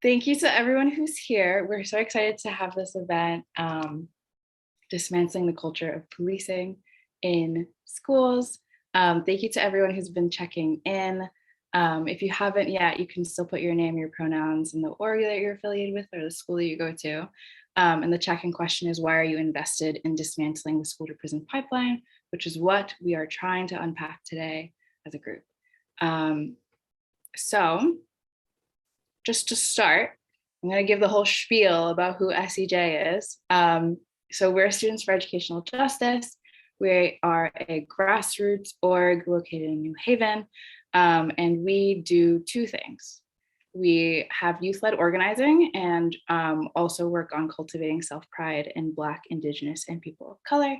Thank you to everyone who's here. We're so excited to have this event, Dismantling the Culture of Policing in Schools. Thank you to everyone who's been checking in. If you haven't yet, you can still put your name, your pronouns, and the org that you're affiliated with or the school that you go to. And the check-in question is, why are you invested in dismantling the school to prison pipeline, which is what we are trying to unpack today as a group. So just to start, I'm going to give the whole spiel about who SEJ is. So we're Students for Educational Justice. We are a grassroots org located in New Haven, and we do two things. We have youth-led organizing and also work on cultivating self-pride in Black, Indigenous, and people of color.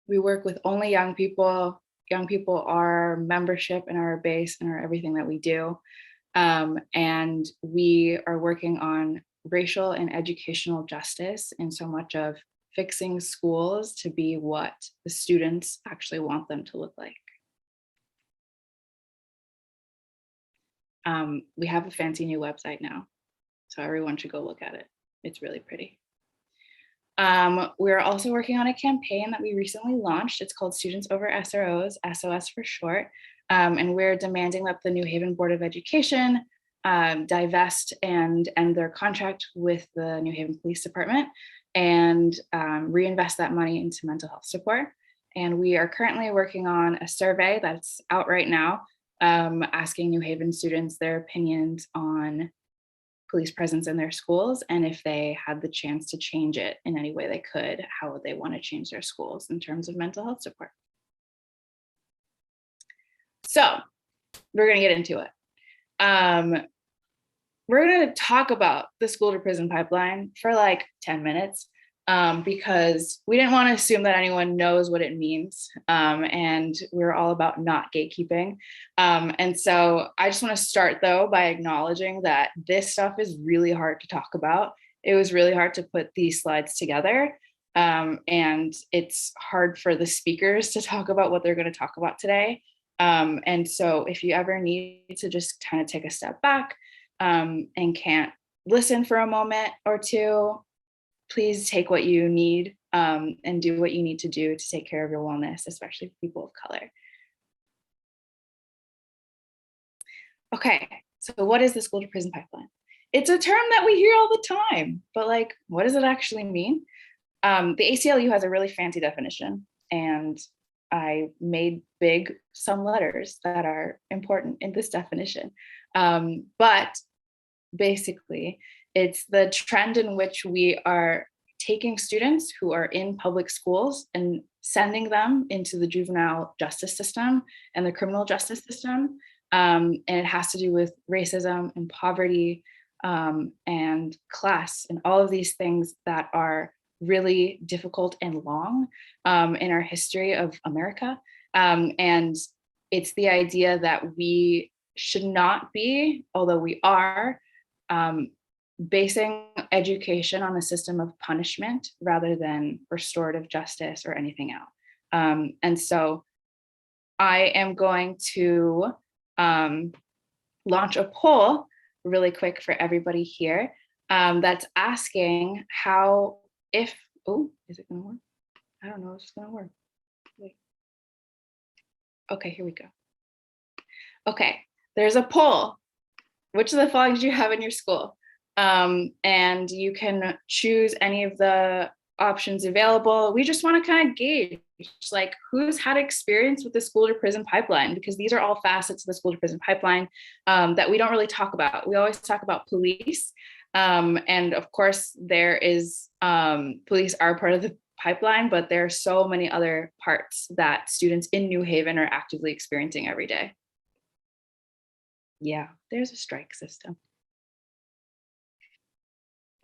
We work with only young people. Young people are membership and our base and are everything that we do. And we are working on racial and educational justice in so much of fixing schools to be what the students actually want them to look like. We have a fancy new website now, so everyone should go look at it. It's really pretty. We're also working on a campaign that we recently launched. It's called Students Over SROs, SOS for short. And we're demanding that the New Haven Board of Education divest and end their contract with the New Haven Police Department and reinvest that money into mental health support. And we are currently working on a survey that's out right now, asking New Haven students their opinions on police presence in their schools, and if they had the chance to change it in any way they could, how would they want to change their schools in terms of mental health support. So we're going to get into it. We're going to talk about the school to prison pipeline for like 10 minutes because we didn't want to assume that anyone knows what it means. And we're all about not gatekeeping. And so I just want to start though by acknowledging that this stuff is really hard to talk about. It was really hard to put these slides together. And it's hard for the speakers to talk about what they're going to talk about today. And so if you ever need to just kind of take a step back and can't listen for a moment or two, please take what you need and do what you need to do to take care of your wellness, especially for people of color. Okay, so what is the school to prison pipeline? It's a term that we hear all the time, but like, what does it actually mean? The ACLU has a really fancy definition, and I made big some letters that are important in this definition. But basically, it's the trend in which we are taking students who are in public schools and sending them into the juvenile justice system and the criminal justice system. And it has to do with racism and poverty and class and all of these things that are really difficult and long in our history of America. And it's the idea that we should not be, although we are, basing education on a system of punishment rather than restorative justice or anything else. And so I am going to launch a poll really quick for everybody here that's asking how, if, oh, is it gonna work? I don't know if it's gonna work. Wait. Okay, here we go. Okay, there's a poll. Which of the following do you have in your school? And you can choose any of the options available. We just want to kind of gauge like who's had experience with the school to prison pipeline, because these are all facets of the school to prison pipeline that we don't really talk about. We always talk about police. And of course, there is police are part of the pipeline, but there are so many other parts that students in New Haven are actively experiencing every day. Yeah, there's a strike system.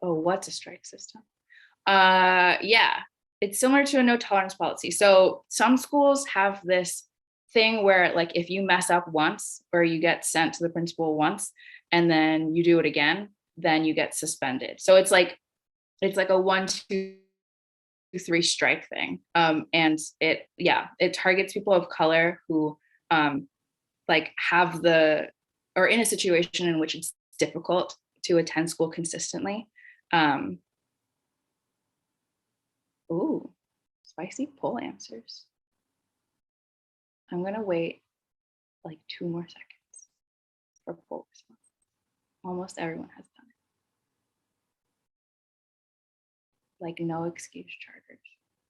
Oh, what's a strike system? Yeah, it's similar to a no tolerance policy. So some schools have this thing where like if you mess up once or you get sent to the principal once and then you do it again, then you get suspended. So it's like a 1, 2, 3 strike thing. And it targets people of color who like have or in a situation in which it's difficult to attend school consistently. Ooh, spicy poll answers. I'm gonna wait like 2 more seconds for poll response. Almost everyone has done it. Like no excuse charters,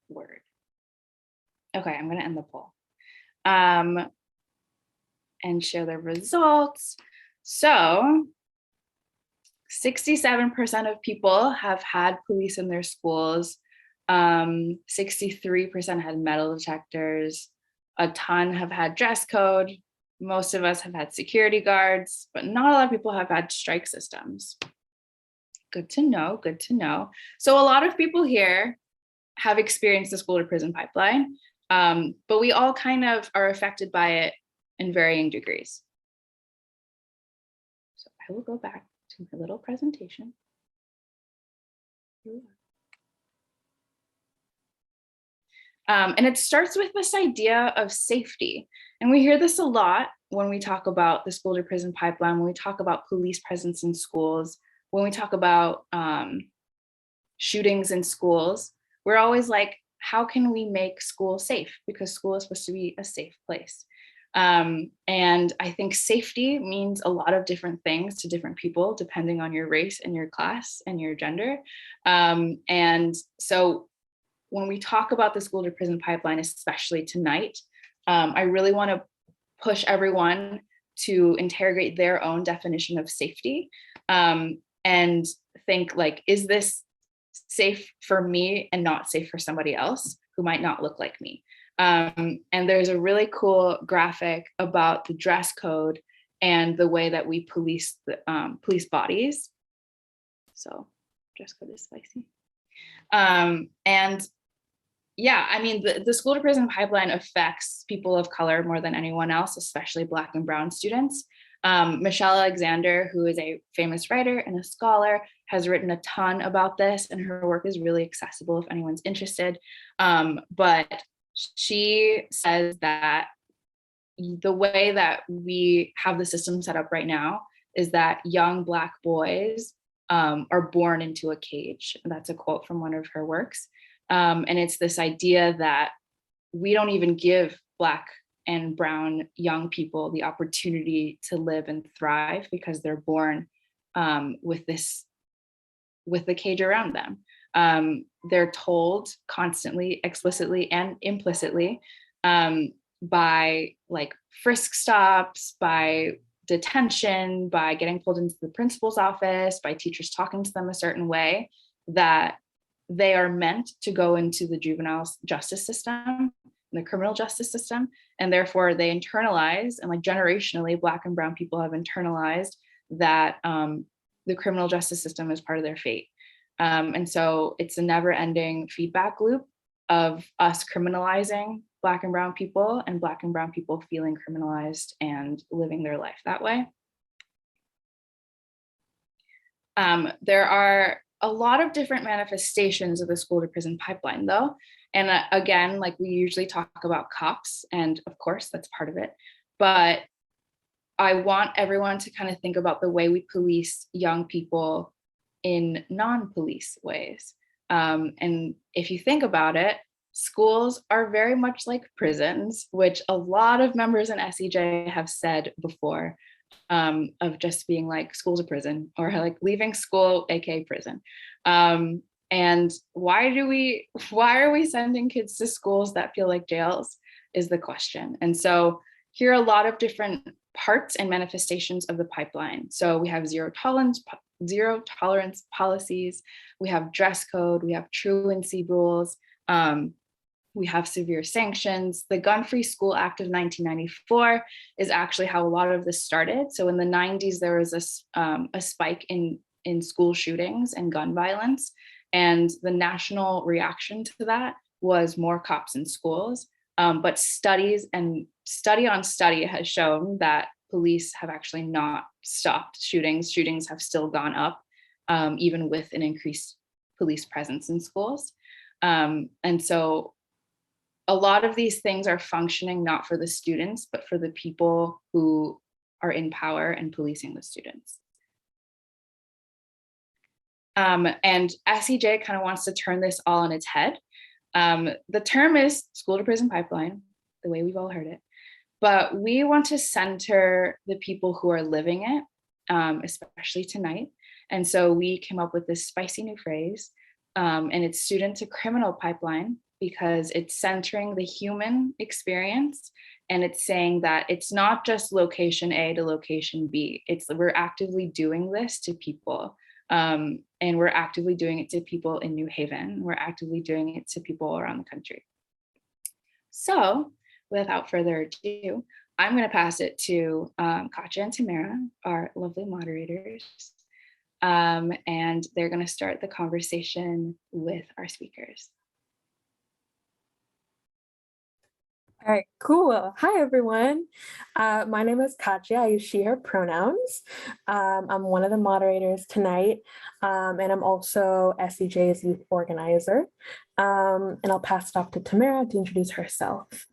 word. Okay, I'm gonna end the poll. And share the results. So 67% of people have had police in their schools. 63% had metal detectors. A ton have had dress code. Most of us have had security guards, but not a lot of people have had strike systems. Good to know, good to know. So a lot of people here have experienced the school to prison pipeline, but we all kind of are affected by it in varying degrees. So I will go back to my little presentation. And it starts with this idea of safety. And we hear this a lot when we talk about the school to prison pipeline, when we talk about police presence in schools, when we talk about shootings in schools. We're always like, how can we make school safe? Because school is supposed to be a safe place. And I think safety means a lot of different things to different people, depending on your race and your class and your gender. And so when we talk about the school to prison pipeline, especially tonight, I really want to push everyone to interrogate their own definition of safety, and think like, is this safe for me and not safe for somebody else who might not look like me? And there's a really cool graphic about the dress code and the way that we police the police bodies. So dress code is spicy. And yeah, I mean, the school to prison pipeline affects people of color more than anyone else, especially Black and Brown students. Michelle Alexander, who is a famous writer and a scholar, has written a ton about this, and her work is really accessible if anyone's interested. But she says that the way that we have the system set up right now is that young Black boys are born into a cage. That's a quote from one of her works. And it's this idea that we don't even give Black and Brown young people the opportunity to live and thrive because they're born with the cage around them. They're told constantly, explicitly and implicitly, by like frisk stops, by detention, by getting pulled into the principal's office, by teachers talking to them a certain way, that they are meant to go into the juvenile justice system, the criminal justice system, and therefore they internalize, and like generationally, Black and Brown people have internalized that the criminal justice system is part of their fate. And so it's a never-ending feedback loop of us criminalizing Black and Brown people, and Black and Brown people feeling criminalized and living their life that way. There are a lot of different manifestations of the school to prison pipeline, though. And again, like we usually talk about cops, and of course that's part of it, but I want everyone to kind of think about the way we police young people in non-police ways. And if you think about it, schools are very much like prisons, which a lot of members in SEJ have said before, of just being like, school's a prison, or like leaving school, aka prison. And why are we sending kids to schools that feel like jails is the question. And so here are a lot of different parts and manifestations of the pipeline. So we have zero tolerance policies, we have dress code, we have truancy rules, we have severe sanctions. The Gun-Free School Act of 1994 is actually how a lot of this started. So in the 90s, there was a spike in school shootings and gun violence. And the national reaction to that was more cops in schools. But study on study has shown that police have actually not stopped shootings. Shootings have still gone up, even with an increased police presence in schools. And so a lot of these things are functioning not for the students, but for the people who are in power and policing the students. And SEJ kind of wants to turn this all on its head. The term is school to prison pipeline, the way we've all heard it, but we want to center the people who are living it, especially tonight. And so we came up with this spicy new phrase, and it's student to criminal pipeline, because it's centering the human experience. And it's saying that it's not just location A to location B. We're actively doing this to people. And we're actively doing it to people in New Haven. We're actively doing it to people around the country. So without further ado, I'm going to pass it to Katya and Tamara, our lovely moderators. And they're going to start the conversation with our speakers. All right, cool. Hi, everyone. My name is Katya. I use she, her pronouns. I'm one of the moderators tonight, and I'm also SEJ's youth organizer. And I'll pass it off to Tamara to introduce herself.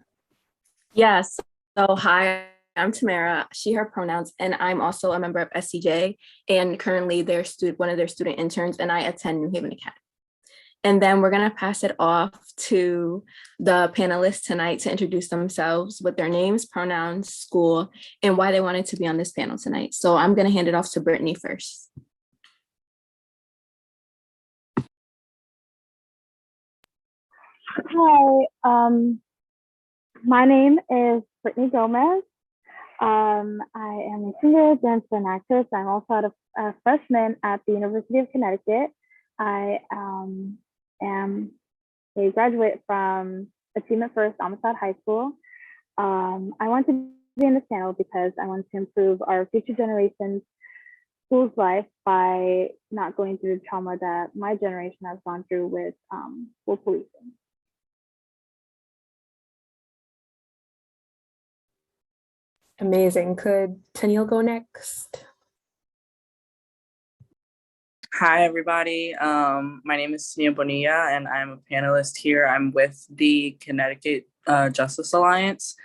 Yes. So hi, I'm Tamara, she, her pronouns, and I'm also a member of SEJ and currently one of their student interns, and I attend New Haven Academy. And then we're going to pass it off to the panelists tonight to introduce themselves with their names, pronouns, school, and why they wanted to be on this panel tonight. So I'm going to hand it off to Brittany first. Hi, my name is Brittany Gomez. I am a singer, dancer, and actress. I'm also a freshman at the University of Connecticut. I am a graduate from Achievement First Amistad High School. I want to be in this panel because I want to improve our future generations' school's life by not going through the trauma that my generation has gone through with school policing. Amazing. Could Tennille go next? Hi, everybody. My name is Nia Bonilla, and I'm a panelist here. I'm with the Connecticut Justice Alliance.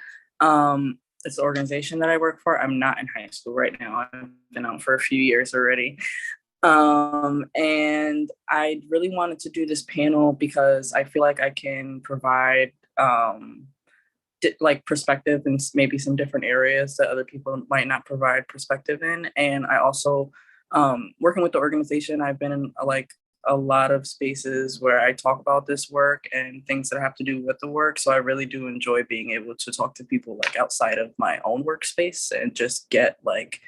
It's the organization that I work for. I'm not in high school right now. I've been out for a few years already. And I really wanted to do this panel because I feel like I can provide like perspective in maybe some different areas that other people might not provide perspective in. And I also, working with the organization, I've been in like a lot of spaces where I talk about this work and things that have to do with the work. So I really do enjoy being able to talk to people like outside of my own workspace and just get like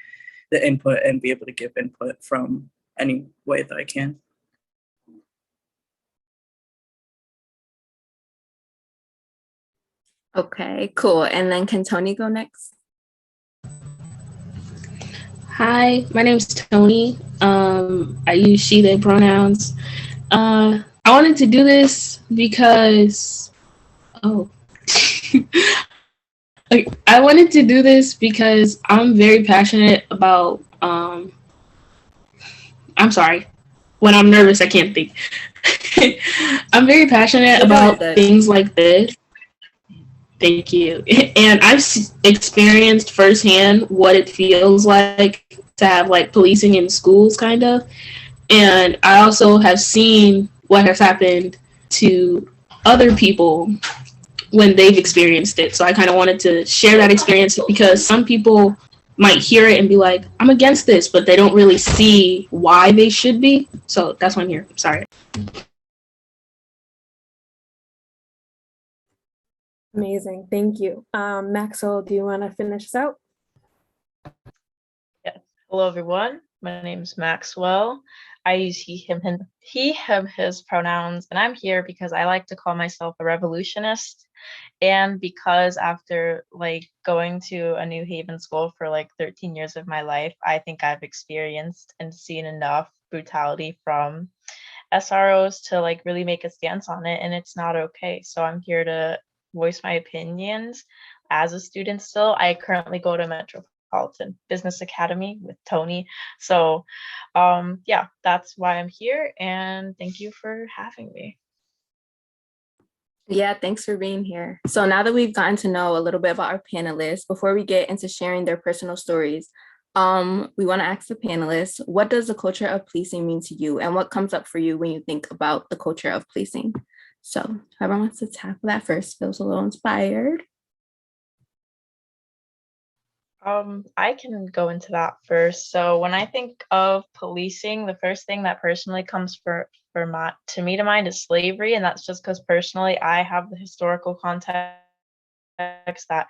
the input and be able to give input from any way that I can. Okay, cool. And then can Tony go next? Hi, my name is Tony. I use she, they pronouns. I wanted to do this because, I wanted to do this because I'm very passionate about, I'm sorry, when I'm nervous, I can't think. I'm very passionate about things like this. Thank you. And I've experienced firsthand what it feels like to have like policing in schools, kind of. And I also have seen what has happened to other people when they've experienced it. So I kind of wanted to share that experience because some people might hear it and be like, I'm against this, but they don't really see why they should be. So that's why I'm here. Sorry. Amazing. Thank you. Maxwell, do you want to finish this out? Yes. Hello, everyone. My name is Maxwell. I use he, him, his pronouns, and I'm here because I like to call myself a revolutionist. And because after like going to a New Haven school for like 13 years of my life, I think I've experienced and seen enough brutality from SROs to like really make a stance on it, and it's not okay. So I'm here to voice my opinions as a student still. I currently go to Metropolitan Business Academy with Tony. So yeah, that's why I'm here, and thank you for having me. Yeah, thanks for being here. So now that we've gotten to know a little bit about our panelists, before we get into sharing their personal stories, We want to ask the panelists, what does the culture of policing mean to you, and what comes up for you when you think about the culture of policing? So whoever wants to tackle that first feels a little inspired. I can go into that first. So when I think of policing, the first thing that personally comes to mind is slavery, and that's just because personally I have the historical context that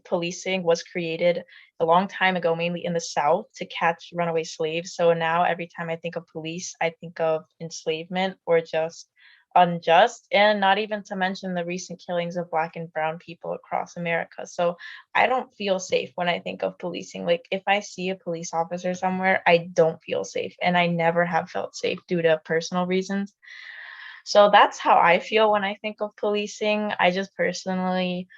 policing was created a long time ago, mainly in the South, to catch runaway slaves. So now every time I think of police, I think of enslavement or just unjust, and not even to mention the recent killings of Black and brown people across America. So I don't feel safe when I think of policing. Like if I see a police officer somewhere, I don't feel safe, and I never have felt safe due to personal reasons. So that's how I feel when I think of policing. I just personally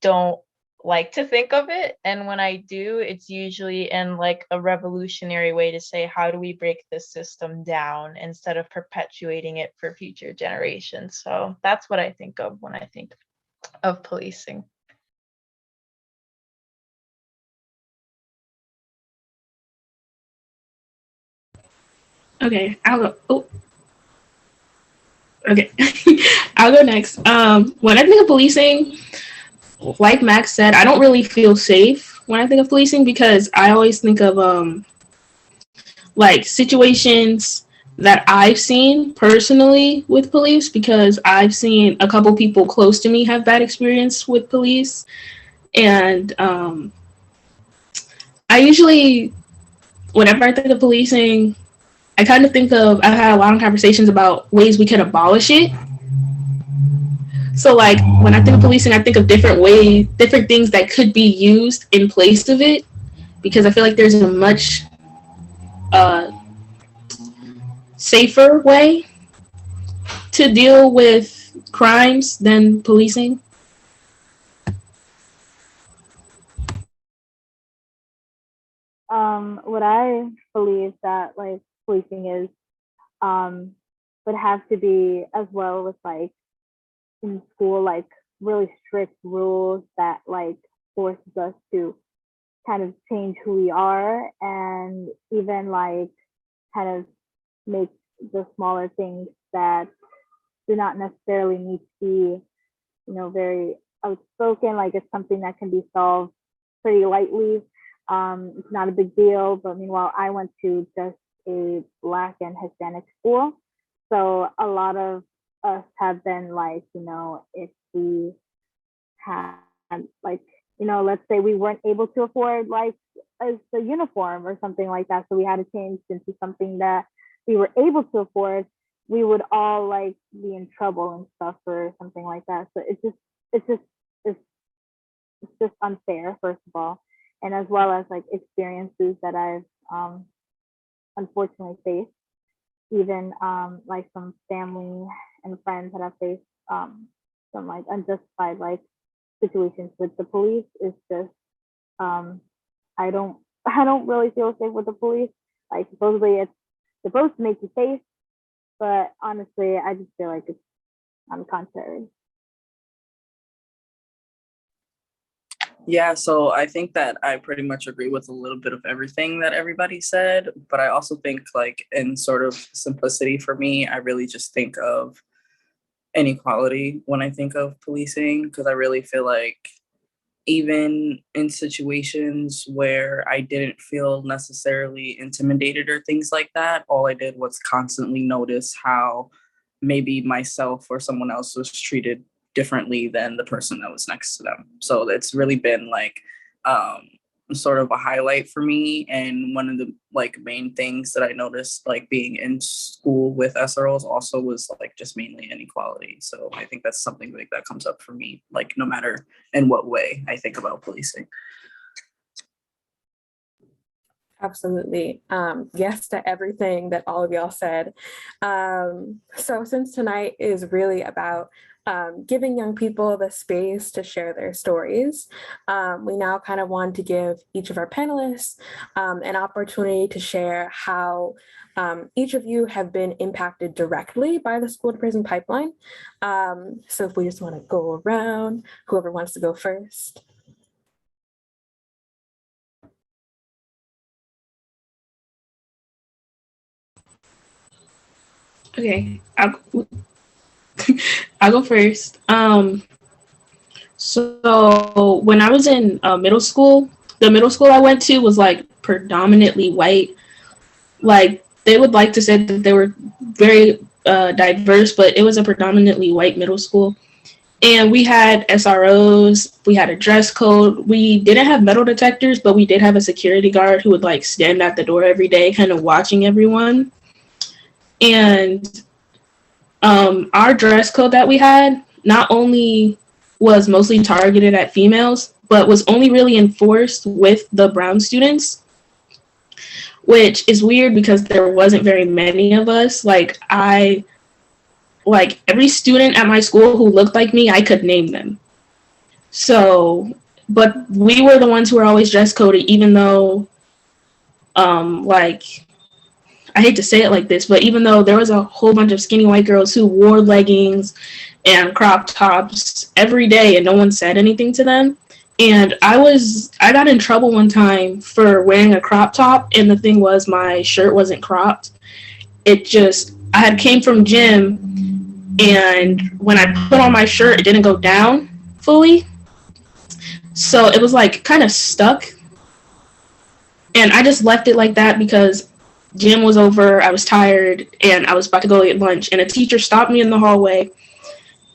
don't like to think of it, and when I do, it's usually in like a revolutionary way to say, how do we break this system down instead of perpetuating it for future generations? So that's what I think of when I think of policing. Okay, I'll go. Oh, okay, I'll go next. When I think of policing, like Max said, I don't really feel safe when I think of policing because I always think of like situations that I've seen personally with police, because I've seen a couple people close to me have bad experience with police. And I usually, whenever I think of policing, I kind of think of, I've had a lot of conversations about ways we could abolish it. So like when I think of policing, I think of different ways, different things that could be used in place of it, because I feel like there's a much safer way to deal with crimes than policing. What I believe that like policing is would have to be as well with like in school, like really strict rules that like forces us to kind of change who we are, and even like kind of make the smaller things that do not necessarily need to be, very outspoken. Like it's something that can be solved pretty lightly. It's not a big deal. But meanwhile, I went to just a Black and Hispanic school. So a lot of us have been like, if we had like, let's say we weren't able to afford like a uniform or something like that. So we had to change into something that we were able to afford. We would all like be in trouble and stuff or something like that. So it's just it's, it's just unfair, first of all, and as well as like experiences that I've unfortunately faced, even like some family and friends that I've faced some like unjustified like situations with the police. Is just um, I don't I don't really feel safe with the police. Like supposedly it's supposed to make you safe, but honestly, I just feel like it's on the contrary. Yeah, so I think that I pretty much agree with a little bit of everything that everybody said, but I also think like in sort of simplicity for me, I really just think of inequality when I think of policing, because I really feel like even in situations where I didn't feel necessarily intimidated or things like that, all I did was constantly notice how maybe myself or someone else was treated differently than the person that was next to them. So it's really been like um, sort of a highlight for me. And one of the like main things that I noticed like being in school with SROs also was like just mainly inequality. So I think that's something like that comes up for me, like no matter in what way I think about policing. Absolutely. Yes to everything that all of y'all said. So since tonight is really about giving young people the space to share their stories, we now kind of want to give each of our panelists an opportunity to share how each of you have been impacted directly by the school to prison pipeline. So if we just want to go around, whoever wants to go first. Okay, I'll go first. So when I was in middle school, the middle school I went to was like predominantly white. Like they would like to say that they were very diverse, but it was a predominantly white middle school. And we had SROs, we had a dress code. We didn't have metal detectors, but we did have a security guard who would like stand at the door every day, kind of watching everyone. And our dress code that we had not only was mostly targeted at females, but was only really enforced with the brown students, which is weird because there wasn't very many of us. Like every student at my school who looked like me, I could name them. So, but we were the ones who were always dress coded, even though, like, I hate to say it like this, but even though there was a whole bunch of skinny white girls who wore leggings and crop tops every day and no one said anything to them. And I got in trouble one time for wearing a crop top, and the thing was my shirt wasn't cropped. I had came from gym, and when I put on my shirt, it didn't go down fully. So it was like kind of stuck. And I just left it like that because gym was over, I was tired, and I was about to go get lunch. And a teacher stopped me in the hallway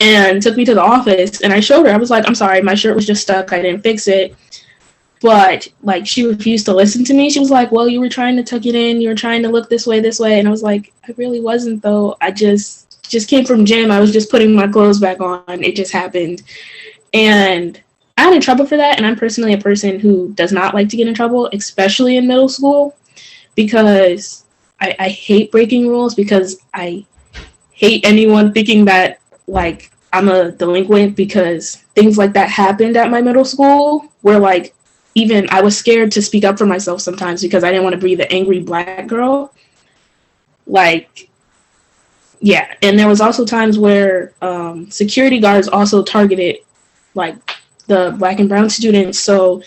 and took me to the office. And I showed her, I was like, I'm sorry, my shirt was just stuck. I didn't fix it. But like she refused to listen to me. She was like, well, you were trying to tuck it in. You were trying to look this way. And I was like, I really wasn't though. I just came from gym. I was just putting my clothes back on. It just happened. And I got in trouble for that. And I'm personally a person who does not like to get in trouble, especially in middle school, because I hate breaking rules, because I hate anyone thinking that like I'm a delinquent, because things like that happened at my middle school where like even I was scared to speak up for myself sometimes because I didn't want to be the angry black girl. Like, yeah. And there was also times where security guards also targeted like the black and brown students. So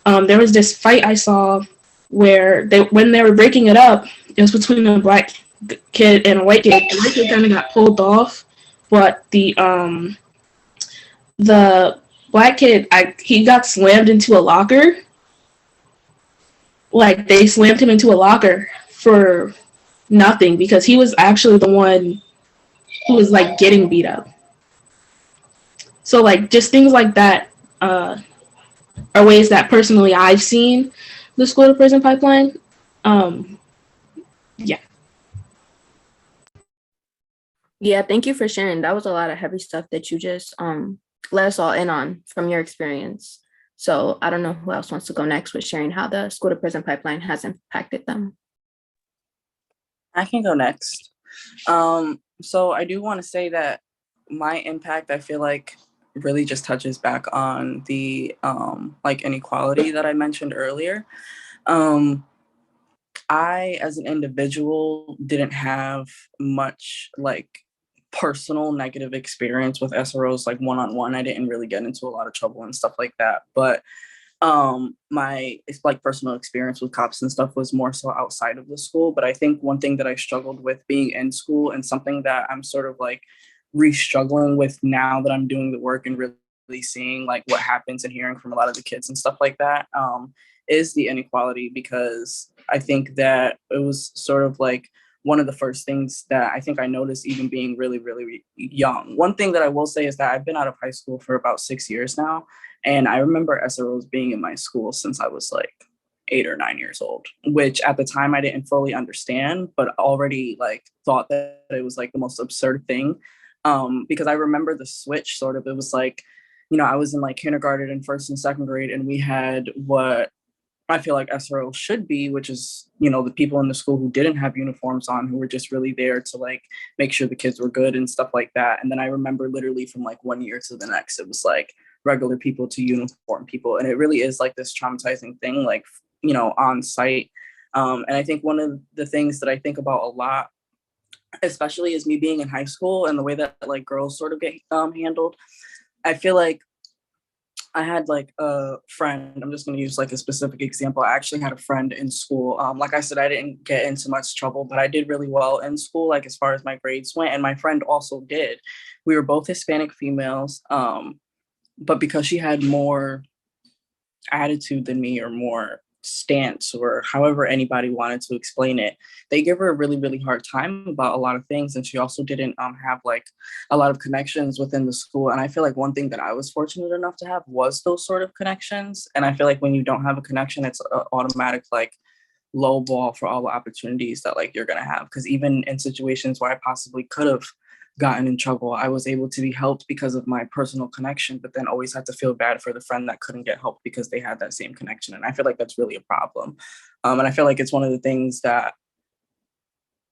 there was this fight I saw where when they were breaking it up, it was between a black kid and a white kid. The white kid kind of got pulled off, but the black kid, he got slammed into a locker. Like they slammed him into a locker for nothing because he was actually the one who was like getting beat up. So like just things like that are ways that personally I've seen the school to prison pipeline. Yeah. Yeah, thank you for sharing. That was a lot of heavy stuff that you just let us all in on from your experience. So I don't know who else wants to go next with sharing how the school to prison pipeline has impacted them. I can go next. So I do want to say that my impact, I feel like, really just touches back on the like inequality that I mentioned earlier. I, as an individual, didn't have much like personal negative experience with SROs like one-on-one. I didn't really get into a lot of trouble and stuff like that. But my it's like personal experience with cops and stuff was more so outside of the school. But I think one thing that I struggled with being in school, and something that I'm sort of like re-struggling with now that I'm doing the work and really seeing like what happens and hearing from a lot of the kids and stuff like that, is the inequality. Because I think that it was sort of like one of the first things that I think I noticed even being really, really young. One thing that I will say is that I've been out of high school for about 6 years now. And I remember SROs being in my school since I was like 8 or 9 years old, which at the time I didn't fully understand, but already like thought that it was like the most absurd thing. Because I remember the switch sort of, it was like, I was in like kindergarten and first and second grade, and we had what I feel like SRO should be, which is, the people in the school who didn't have uniforms on, who were just really there to like make sure the kids were good and stuff like that. And then I remember literally from like one year to the next, it was like regular people to uniform people. And it really is like this traumatizing thing, like, on site. And I think one of the things that I think about a lot, especially as me being in high school and the way that like girls sort of get handled, I feel like I had like a friend, I'm just going to use like a specific example. I actually had a friend in school. Like I said, I didn't get into much trouble, but I did really well in school, like as far as my grades went. And my friend also did. We were both Hispanic females. But because she had more attitude than me, or more stance, or however anybody wanted to explain it, they give her a really, really hard time about a lot of things. And she also didn't have like a lot of connections within the school. And I feel like one thing that I was fortunate enough to have was those sort of connections. And I feel like when you don't have a connection, it's automatic like low ball for all the opportunities that like you're gonna have. Because even in situations where I possibly could have gotten in trouble, I was able to be helped because of my personal connection, but then always had to feel bad for the friend that couldn't get help because they had that same connection. And I feel like that's really a problem. And I feel like it's one of the things that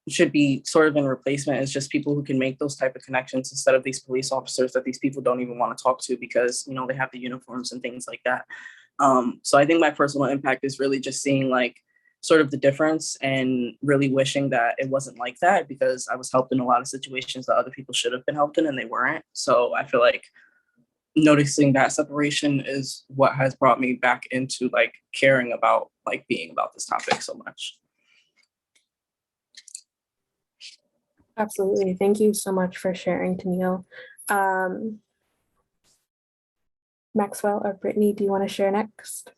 should be sort of in replacement, is just people who can make those type of connections instead of these police officers that these people don't even want to talk to because, you know, they have the uniforms and things like that. So I think my personal impact is really just seeing like sort of the difference and really wishing that it wasn't like that, because I was helped in a lot of situations that other people should have been helped in and they weren't. So I feel like noticing that separation is what has brought me back into like caring about like being about this topic so much. Absolutely. Thank you so much for sharing, Tennille. Maxwell or Brittany, do you want to share next?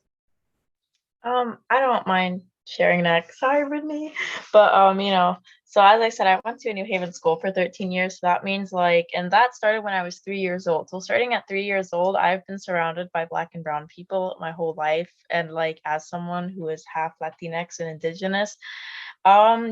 I don't mind sharing next. Sorry, Brittany. But you know, so as I said, I went to a New Haven school for 13 years. So that means like, and that started when I was 3 years old. So starting at 3 years old, I've been surrounded by Black and brown people my whole life. And like, as someone who is half Latinx and Indigenous,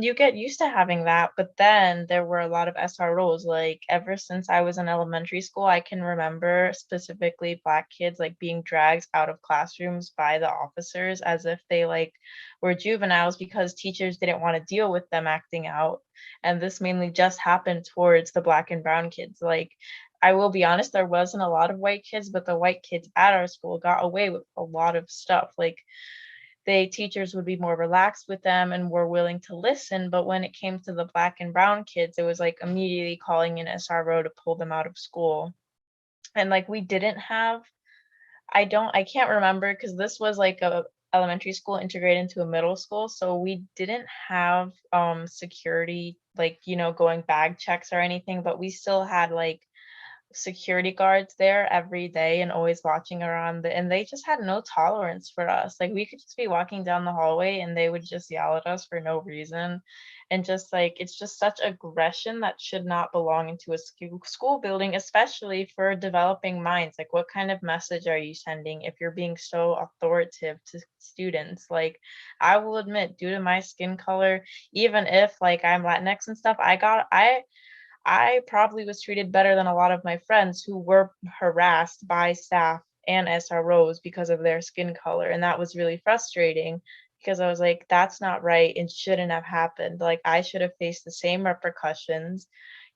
you get used to having that, but then there were a lot of SROs. Like ever since I was in elementary school, I can remember specifically Black kids like being dragged out of classrooms by the officers as if they like were juveniles because teachers didn't want to deal with them acting out. And this mainly just happened towards the Black and brown kids. Like I will be honest, there wasn't a lot of white kids, but the white kids at our school got away with a lot of stuff. Like teachers would be more relaxed with them and were willing to listen. But when it came to the Black and brown kids, it was like immediately calling an SRO to pull them out of school. And like we didn't have, I can't remember because this was like a elementary school integrated into a middle school. So we didn't have security, like, you know, going bag checks or anything, but we still had like security guards there every day and always watching around and they just had no tolerance for us. Like we could just be walking down the hallway and they would just yell at us for no reason. And just like it's just such aggression that should not belong into a school building, especially for developing minds. Like what kind of message are you sending if you're being so authoritative to students? Like I will admit, due to my skin color, even if like I'm Latinx and stuff, I probably was treated better than a lot of my friends who were harassed by staff and SROs because of their skin color. And that was really frustrating because I was like, that's not right and shouldn't have happened. Like, I should have faced the same repercussions,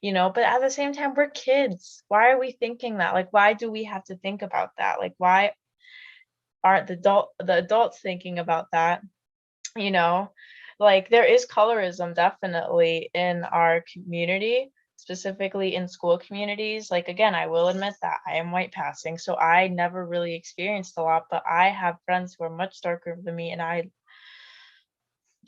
you know, but at the same time, we're kids. Why are we thinking that? Like, why do we have to think about that? Like, why aren't the adults thinking about that? You know, like there is colorism definitely in our community, specifically in school communities. Like again, I will admit that I am white passing, so I never really experienced a lot, but I have friends who are much darker than me and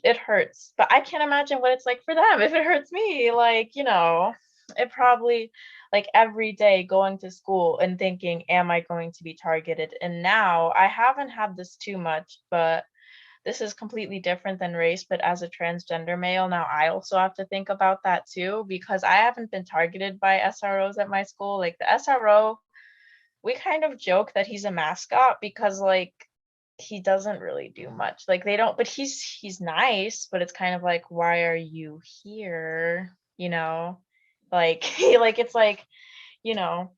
it hurts. But I can't imagine what it's like for them if it hurts me. Like, you know, it probably like every day going to school and thinking, am I going to be targeted? And now I haven't had this too much, but this is completely different than race, but as a transgender male, now I also have to think about that too, because I haven't been targeted by SROs at my school. Like the SRO, we kind of joke that he's a mascot because like he doesn't really do much. Like they don't, but he's nice, but it's kind of like, why are you here? You know, like like it's like, you know,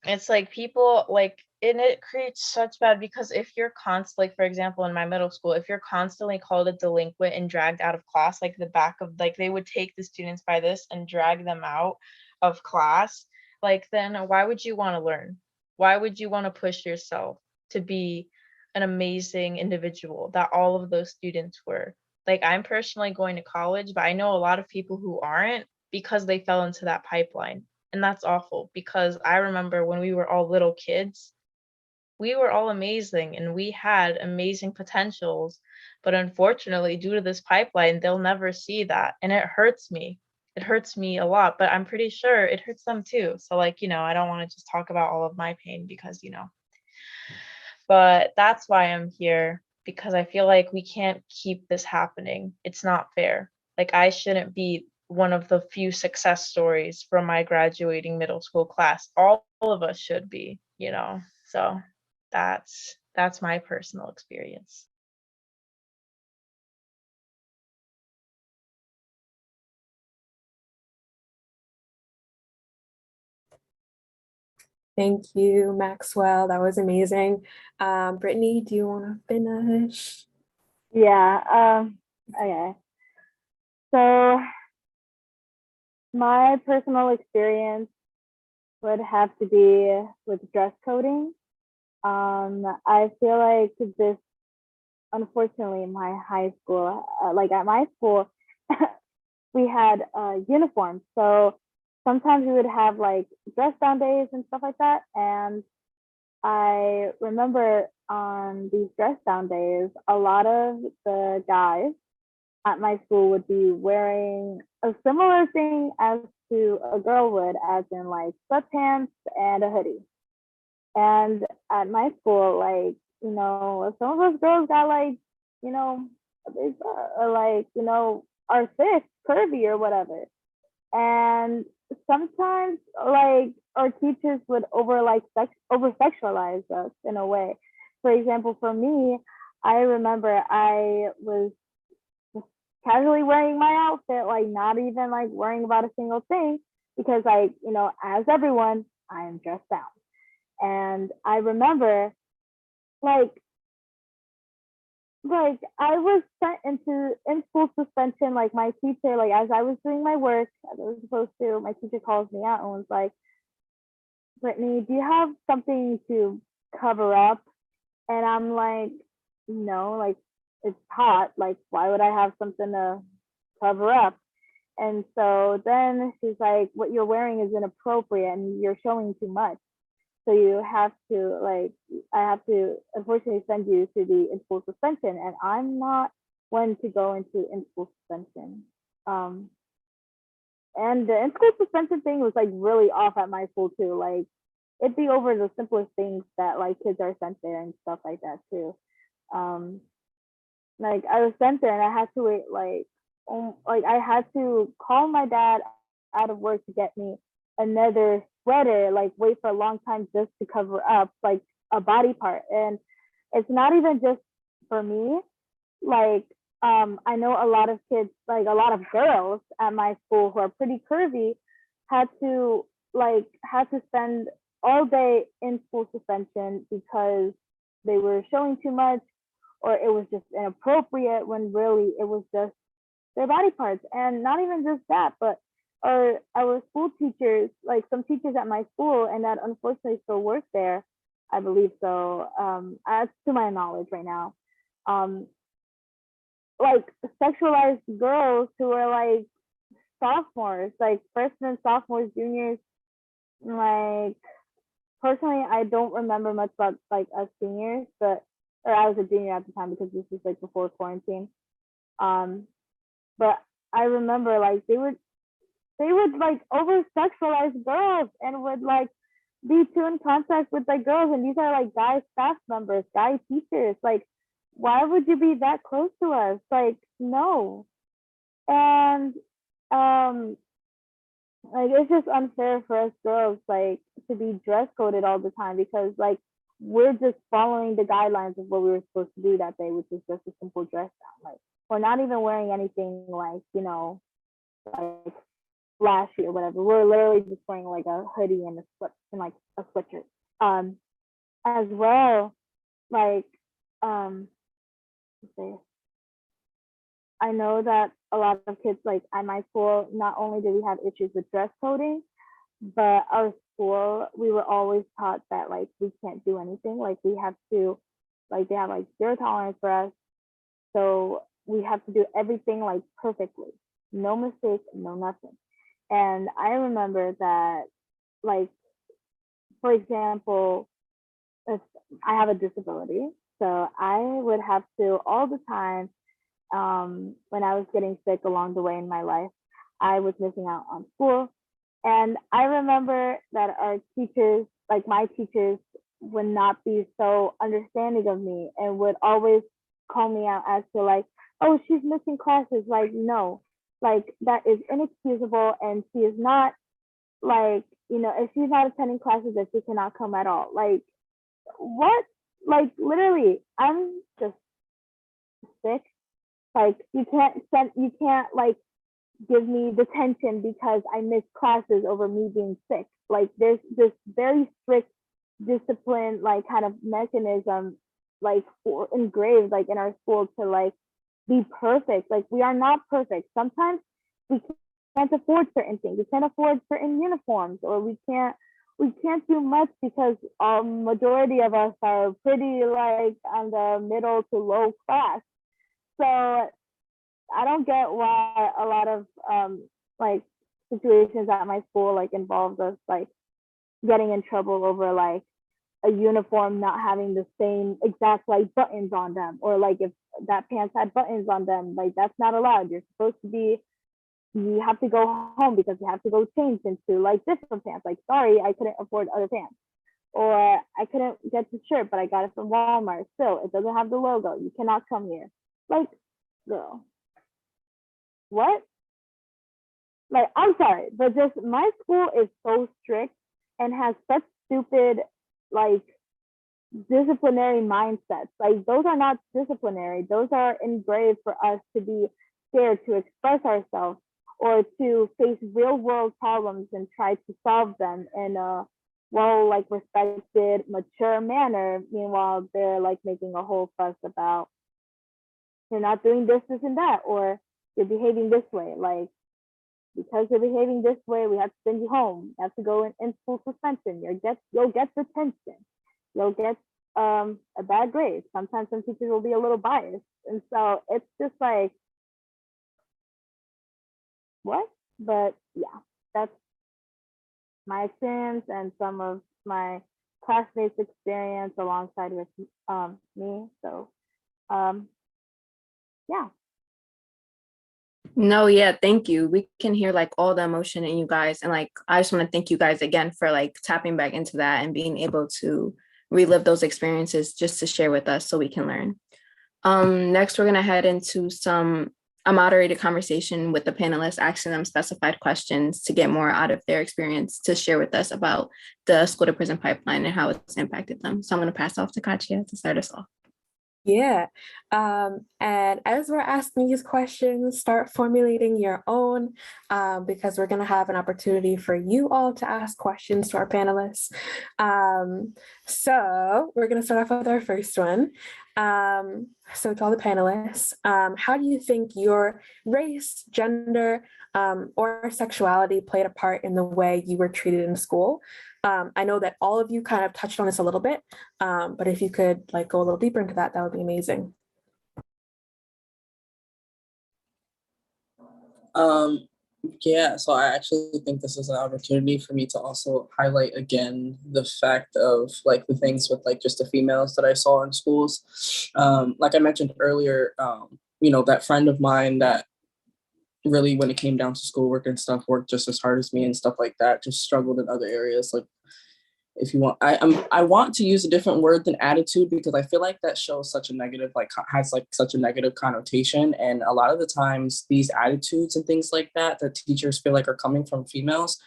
it's like people like, and it creates such bad because if you're constantly, like for example, in my middle school, if you're constantly called a delinquent and dragged out of class, like the back of like they would take the students by this and drag them out of class, like then why would you want to learn? Why would you want to push yourself to be an amazing individual that all of those students were? Like I'm personally going to college, but I know a lot of people who aren't because they fell into that pipeline. And that's awful because I remember when we were all little kids, We were all amazing and we had amazing potentials, but unfortunately, due to this pipeline, they'll never see that. And it hurts me. It hurts me a lot, but I'm pretty sure it hurts them too. So, like, I don't want to just talk about all of my pain because, but that's why I'm here, because I feel like we can't keep this happening. It's not fair. Like, I shouldn't be one of the few success stories from my graduating middle school class. All of us should be, So that's my personal experience. Thank you, Maxwell. That was amazing. Brittany, do you want to finish? Yeah. Okay. So my personal experience would have to be with dress coding. I feel like this, unfortunately, in my high school, like at my school, we had uniforms. So sometimes we would have like dress down days and stuff like that. And I remember on these dress down days, a lot of the guys at my school would be wearing a similar thing as to a girl would, as in like sweatpants and a hoodie. And at my school, like, some of us girls got like, you know, like, are thick, curvy or whatever. And sometimes like our teachers would over sexualize us in a way. For example, for me, I remember I was casually wearing my outfit, like not even like worrying about a single thing, because like, as everyone, I am dressed down. And I remember like I was sent into in school suspension. Like my teacher, like as I was doing my work as I was supposed to, my teacher calls me out and was like, Brittany, do you have something to cover up? And I'm like, no, like it's hot. Like, why would I have something to cover up? And so then she's like, what you're wearing is inappropriate and you're showing too much. So you have to I have to unfortunately send you to the in-school suspension, and I'm not one to go into in-school suspension. And the in-school suspension thing was like really off at my school too. Like it'd be over the simplest things that like kids are sent there and stuff like that too. Like I was sent there and I had to wait like I had to call my dad out of work to get me another sweater, like wait for a long time just to cover up like a body part. And it's not even just for me. Like I know a lot of kids, like a lot of girls at my school who are pretty curvy had to spend all day in school suspension because they were showing too much, or it was just inappropriate, when really it was just their body parts. And not even just that, but our school teachers, like some teachers at my school and that unfortunately still work there, I believe so, as to my knowledge right now, like sexualized girls who are like sophomores, like freshmen, sophomores, juniors. Like personally, I don't remember much about like us seniors, or I was a junior at the time because this was like before quarantine. But I remember like they would like over sexualize girls and would like be too in contact with like girls, and these are like guy staff members, guy teachers. Like, why would you be that close to us? Like, no. And like it's just unfair for us girls like to be dress coded all the time, because like we're just following the guidelines of what we were supposed to do that day, which is just a simple dress down. Like we're not even wearing anything like, like flashy or whatever. We're literally just wearing like a hoodie and like a sweatshirt. As well, like I know that a lot of kids like at my school, not only do we have issues with dress coding, but our school, we were always taught that like we can't do anything. Like we have to, like they have like zero tolerance for us. So we have to do everything like perfectly, no mistakes, no nothing. And I remember that, like, for example, I have a disability, so I would have to all the time, when I was getting sick along the way in my life, I was missing out on school. And I remember that our teachers, like my teachers, would not be so understanding of me and would always call me out as to like, oh, she's missing classes. Like, no, like that is inexcusable. And she is not like, if she's not attending classes, that she cannot come at all. Like, what? Like, literally, I'm just sick. Like, you can't like give me detention because I missed classes over me being sick. Like, there's this very strict discipline, like kind of mechanism, like engraved like in our school to like be perfect. Like, we are not perfect. Sometimes we can't afford certain things. We can't afford certain uniforms, or we can't do much because majority of us are pretty like on the middle to low class. So I don't get why a lot of like situations at my school like involves us like getting in trouble over like a uniform not having the same exact like buttons on them, or like if that pants had buttons on them, like that's not allowed. You're supposed to be, you have to go home because you have to go change into like different pants. Like, sorry, I couldn't afford other pants, or I couldn't get the shirt, but I got it from Walmart. Still, it doesn't have the logo. You cannot come here. Like, girl, what? Like, I'm sorry, but just my school is so strict and has such stupid like disciplinary mindsets. Like, those are not disciplinary. Those are engraved for us to be scared to express ourselves or to face real world problems and try to solve them in a well like respected, mature manner. Meanwhile, they're like making a whole fuss about you're not doing this, this, and that, or you're behaving this way. Like, because you're behaving this way, we have to send you home. You have to go in school suspension. You'll get detention. You'll get a bad grade. Sometimes some teachers will be a little biased. And so it's just like, what? But yeah, that's my experience and some of my classmates' experience alongside with me. So yeah. No, yeah, thank you. We can hear like all the emotion in you guys. And like, I just want to thank you guys again for like tapping back into that and being able to relive those experiences just to share with us so we can learn. Next, we're going to head into a moderated conversation with the panelists, asking them specified questions to get more out of their experience to share with us about the school to prison pipeline and how it's impacted them. So I'm going to pass off to Katya to start us off. Yeah. And as we're asking these questions, start formulating your own, because we're going to have an opportunity for you all to ask questions to our panelists. So we're going to start off with our first one. So to all the panelists, how do you think your race, gender, or sexuality played a part in the way you were treated in school? I know that all of you kind of touched on this a little bit, but if you could like go a little deeper into that, that would be amazing. Yeah, so I actually think this is an opportunity for me to also highlight again the fact of like the things with like just the females that I saw in schools. Like I mentioned earlier, that friend of mine that really, when it came down to schoolwork and stuff, worked just as hard as me and stuff like that, just struggled in other areas. Like, if you want, I want to use a different word than attitude, because I feel like that shows such a negative, like has like such a negative connotation. And a lot of the times these attitudes and things like that teachers feel like are coming from females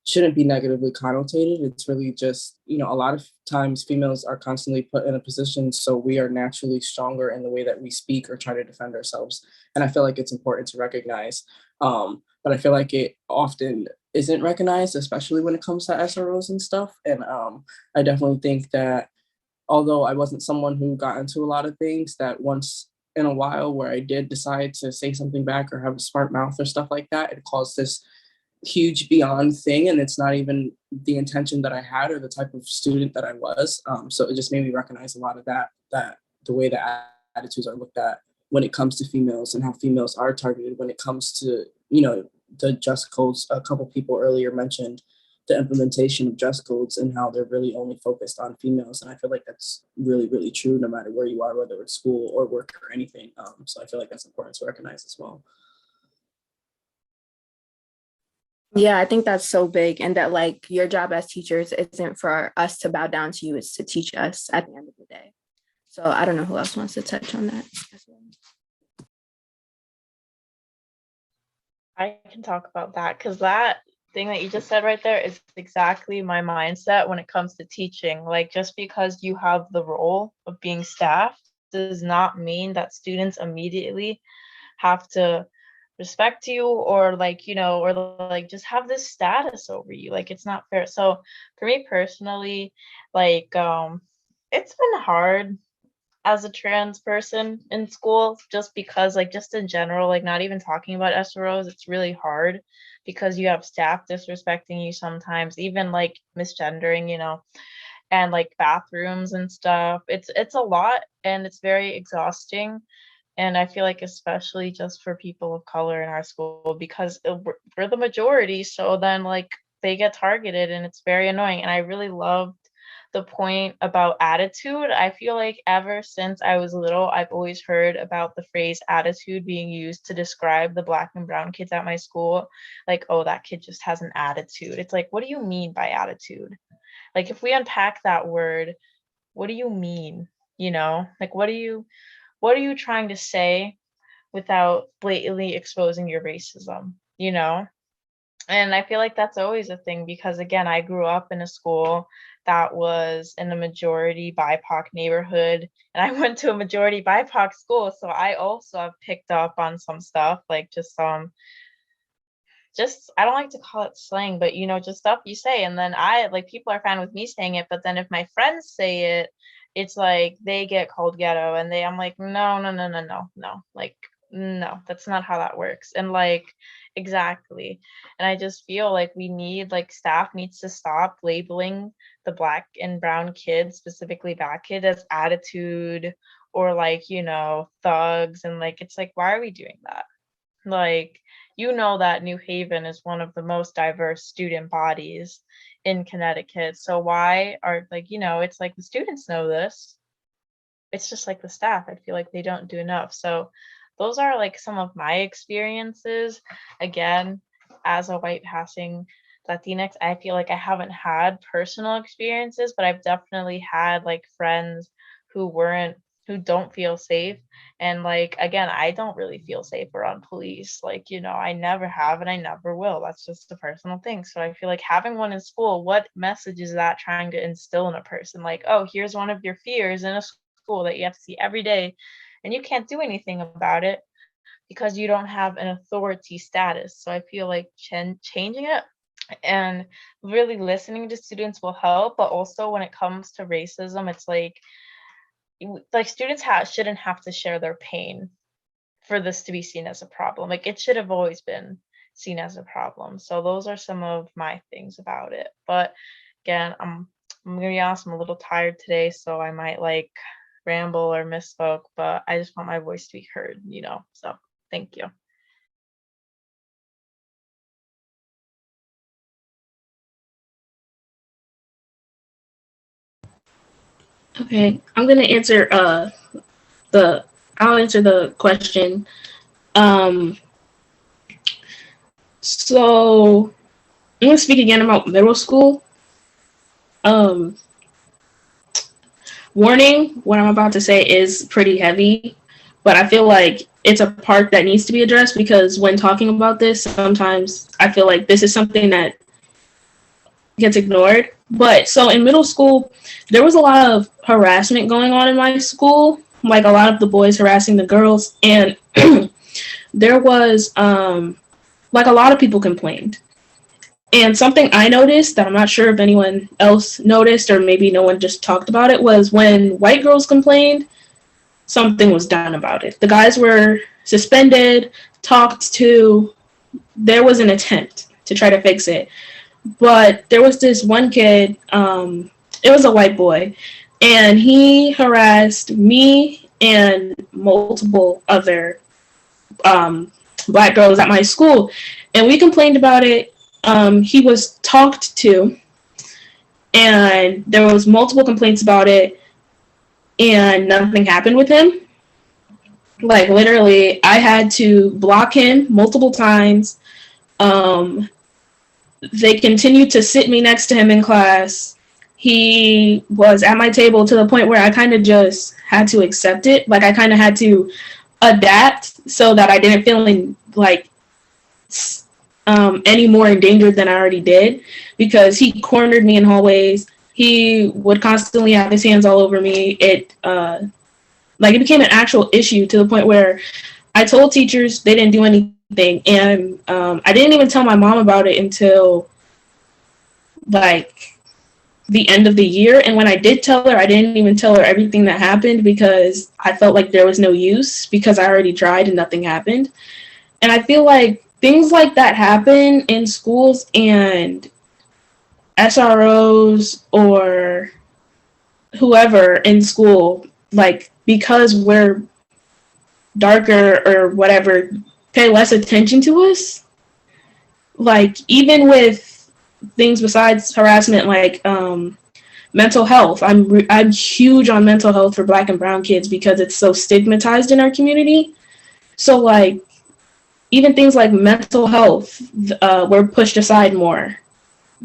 shouldn't be negatively connotated. It's really just, a lot of times females are constantly put in a position so we are naturally stronger in the way that we speak or try to defend ourselves. And I feel like it's important to recognize. But I feel like it often isn't recognized, especially when it comes to SROs and stuff. And I definitely think that although I wasn't someone who got into a lot of things, that once in a while where I did decide to say something back or have a smart mouth or stuff like that, it caused this huge beyond thing. And it's not even the intention that I had or the type of student that I was. So it just made me recognize a lot of that the way that attitudes are looked at when it comes to females and how females are targeted when it comes to, the just codes a couple people earlier mentioned, the implementation of dress codes and how they're really only focused on females. And I feel like that's really, really true no matter where you are, whether it's school or work or anything. So I feel like that's important to recognize as well. Yeah, I think that's so big, and that like your job as teachers isn't for us to bow down to you, it's to teach us at the end of the day. So I don't know who else wants to touch on that as well. I can talk about that because that thing that you just said right there is exactly my mindset when it comes to teaching. Like, just because you have the role of being staff does not mean that students immediately have to respect you or like, you know, or like just have this status over you. Like, it's not fair. So for me personally, like it's been hard as a trans person in school, just because like just in general, like not even talking about SROs, it's really hard because you have staff disrespecting you sometimes, even like misgendering, you know, and like bathrooms and stuff. It's a lot and it's very exhausting. And I feel like especially just for people of color in our school, because we're the majority, so then like they get targeted and it's very annoying. And I really loved the point about attitude. I feel like ever since I was little, I've always heard about the phrase attitude being used to describe the Black and brown kids at my school. Like, oh, that kid just has an attitude. It's like, what do you mean by attitude? Like, if we unpack that word, what do you mean? You know, like what are you trying to say without blatantly exposing your racism, you know? And I feel like that's always a thing because, again, I grew up in a school that was in a majority BIPOC neighborhood, and I went to a majority BIPOC school. So I also have picked up on some stuff, like just I don't like to call it slang, but you know, just stuff you say. And then I like people are fine with me saying it, but then if my friends say it, it's like they get called ghetto and I'm like, no, no, no, no, no, no. Like, no, that's not how that works. And like, exactly. And I just feel like like staff needs to stop labeling the Black and brown kids, specifically Black kids, as attitude or like, you know, thugs. And like, it's like, why are we doing that? Like, you know that New Haven is one of the most diverse student bodies in Connecticut. So why are like, you know, it's like the students know this. It's just like the staff. I feel like they don't do enough. So those are like some of my experiences. Again, as a white passing Latinx, I feel like I haven't had personal experiences, but I've definitely had like friends who don't feel safe. And like, again, I don't really feel safe around police. Like, you know, I never have and I never will. That's just a personal thing. So I feel like having one in school, what message is that trying to instill in a person? Like, oh, here's one of your fears in a school that you have to see every day and you can't do anything about it because you don't have an authority status. So I feel like changing it and really listening to students will help. But also when it comes to racism, it's like students shouldn't have to share their pain for this to be seen as a problem. Like it should have always been seen as a problem. So those are some of my things about it. But again, I'm gonna be honest, I'm a little tired today, so I might like ramble or misspoke, but I just want my voice to be heard, you know. So thank you. Okay, I'm gonna answer I'll answer the question. So I'm gonna speak again about middle school. Warning, what I'm about to say is pretty heavy, but I feel like it's a part that needs to be addressed because when talking about this, sometimes I feel like this is something that gets ignored. But so in middle school, there was a lot of harassment going on in my school, like a lot of the boys harassing the girls, and there was like a lot of people complained. And something I noticed that I'm not sure if anyone else noticed or maybe no one just talked about it was when white girls complained, something was done about it. The guys were suspended, talked to, there was an attempt to try to fix it. But there was this one kid, it was a white boy, and he harassed me and multiple other Black girls at my school. And we complained about it. he was talked to, and there was multiple complaints about it, and nothing happened with him. Like, literally, I had to block him multiple times. They continued to sit me next to him in class. He was at my table to the point where I kind of just had to accept it. Like, I kind of had to adapt so that I didn't feel like any more endangered than I already did, because he cornered me in hallways. He would constantly have his hands all over me. It became an actual issue to the point where I told teachers, they didn't do anything, and I didn't even tell my mom about it until like the end of the year. And when I did tell her, I didn't even tell her everything that happened, because I felt like there was no use, because I already tried and nothing happened. And I feel like things like that happen in schools, and SROs or whoever in school, like, because we're darker or whatever, pay less attention to us. Like, even with things besides harassment, like mental health. I'm huge on mental health for Black and brown kids, because it's so stigmatized in our community. So, like, even things like mental health were pushed aside more.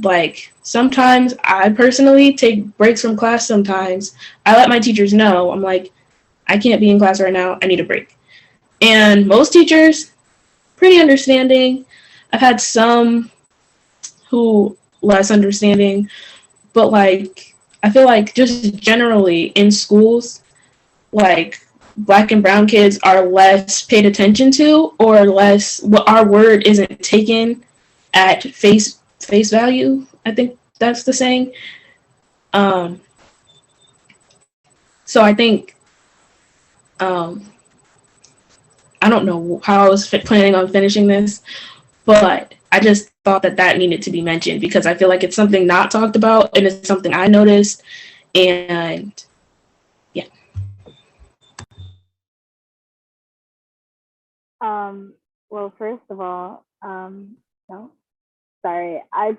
Like, sometimes I personally take breaks from class. Sometimes I let my teachers know, I'm like, I can't be in class right now, I need a break. And most teachers, pretty understanding. I've had some who less understanding, but like, I feel like just generally in schools, like, Black and brown kids are less paid attention to, or less, what our word isn't taken at face value. I think that's the saying. So I think, I don't know how I was planning on finishing this, but I just thought that needed to be mentioned, because I feel like it's something not talked about, and it's something I noticed. And yeah. Well, first of all, no, sorry. I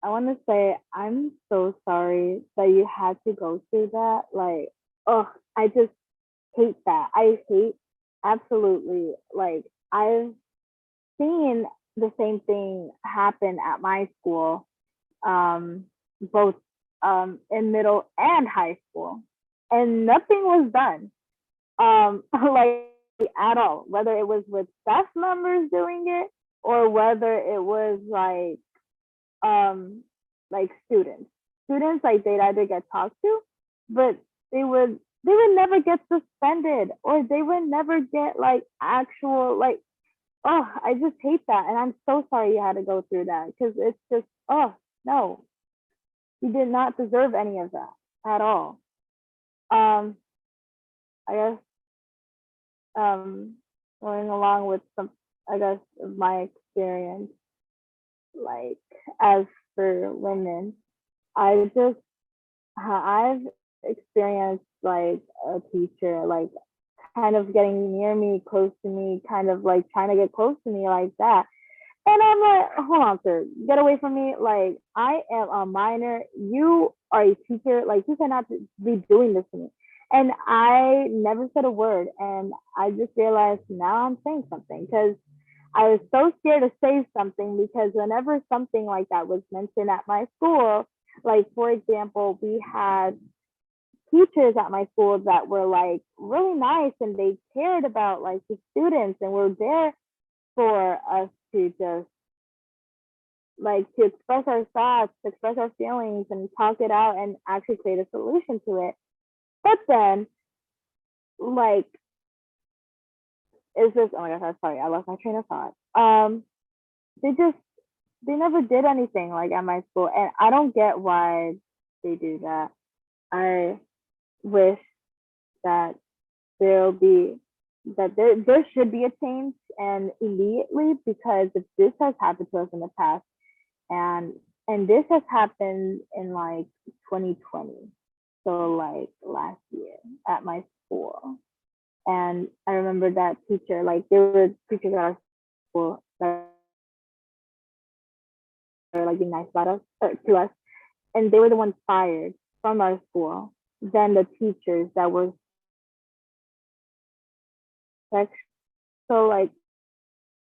want to say I'm so sorry that you had to go through that. Like, oh, I just hate that. I hate, absolutely. Like, I've seen the same thing happen at my school, both in middle and high school, and nothing was done. Like, at all, whether it was with staff members doing it, or whether it was um like students, like, they'd either get talked to, but they would never get suspended, or they would never get like actual, like, oh, I just hate that. And I'm so sorry you had to go through that, because it's just, oh no, you did not deserve any of that at all. um I guess, um going along with some, I guess, of my experience, like, as for women, I've experienced like a teacher, like, kind of getting near me, close to me, kind of like trying to get close to me like that. And I'm like, hold on, sir, get away from me. Like, I am a minor. You are a teacher. Like, you cannot be doing this to me. And I never said a word. And I just realized now I'm saying something, because I was so scared to say something, because whenever something like that was mentioned at my school, like, for example, we had teachers at my school that were like really nice, and they cared about like the students, and were there for us to just like to express our thoughts, to express our feelings, and talk it out, and actually create a solution to it. But then, like, it's just, oh my gosh, I'm sorry, I lost my train of thought. They just, they never did anything like at my school, and I don't get why they do that. I wish that there'll be that there should be a change, and immediately, because if this has happened to us in the past, and this has happened in like 2020, so like last year at my school. And I remember that teacher, like, there were teachers at our school that like being nice about us to us, and they were the ones fired from our school. Then the teachers that were so like,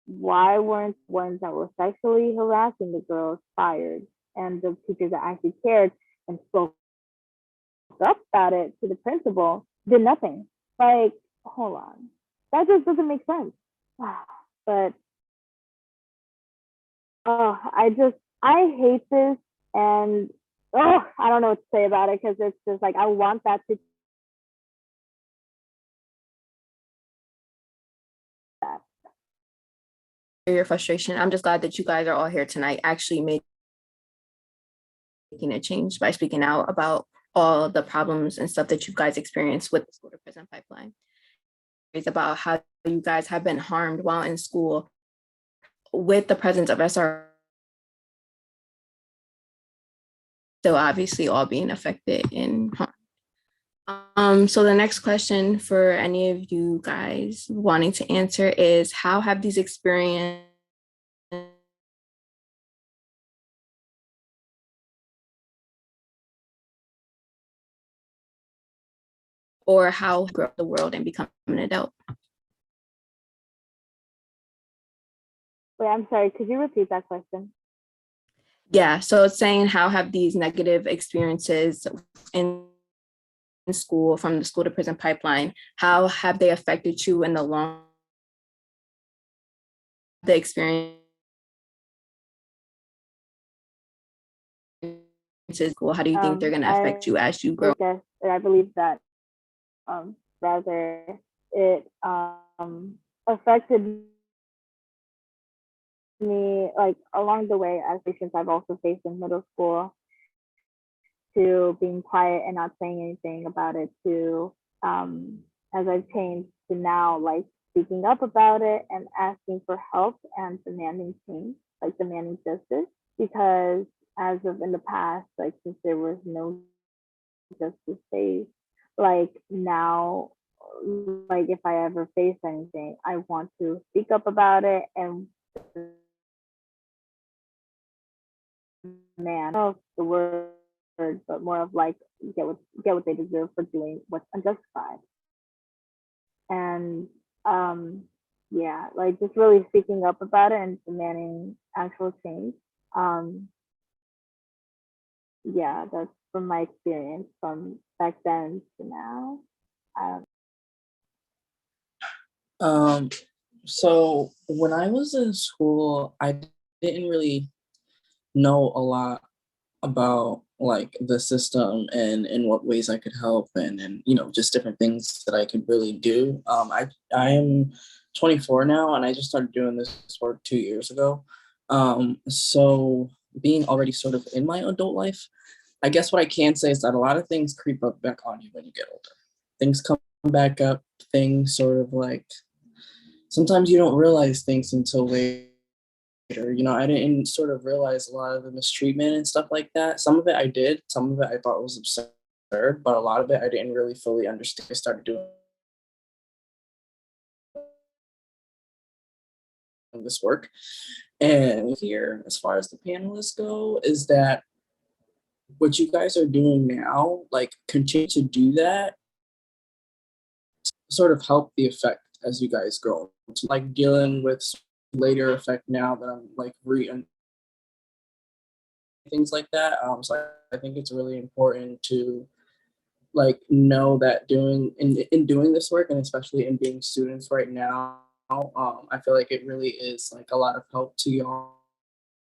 why weren't ones that were sexually harassing the girls fired, and the teachers that actually cared and spoke up about it to the principal did nothing? Like, hold on, that just doesn't make sense. But I hate this, and I don't know what to say about it, because it's just like I want that to Your frustration. I'm just glad that you guys are all here tonight, actually making a change by speaking out about all the problems and stuff that you guys experience with the school to prison pipeline. It's about how you guys have been harmed while in school with the presence of SR. Still obviously all being affected and harmed. So the next question for any of you guys wanting to answer is, how have these experiences or how grow up the world and become an adult? Wait, I'm sorry, could you repeat that question? Yeah, so it's saying, how have these negative experiences in school, from the school to prison pipeline, how have they affected you in the long, the experience? How do you think they're going to affect you as you grow? I believe that rather it affected me like along the way, as patients I've also faced in middle school, to being quiet and not saying anything about it, to as I've changed to now like speaking up about it and asking for help and demanding change, like demanding justice. Because as of in the past, like since there was no justice faced, like now, like if I ever face anything, I want to speak up about it and of the word, but more of like get what they deserve for doing what's unjustified. And yeah, like just really speaking up about it and demanding actual change. Yeah, that's from my experience from back then to now. So when I was in school, I didn't really know a lot about like the system and in what ways I could help, and you know, just different things that I could really do. I am 24 now, and I just started doing this work 2 years ago. So being already sort of in my adult life, I guess what I can say is that a lot of things creep up back on you when you get older. Things come back up, things sort of like, sometimes you don't realize things until later. You know, I didn't sort of realize a lot of the mistreatment and stuff like that. Some of it I did, some of it I thought was absurd, but a lot of it I didn't really fully understand. I started doing this work. And here, as far as the panelists go, is that what you guys are doing now, like continue to do that, sort of help the effect as you guys grow. Like dealing with later effect now that I'm like things like that. So I think it's really important to like know that in doing this work, and especially in being students right now, I feel like it really is like a lot of help to y'all.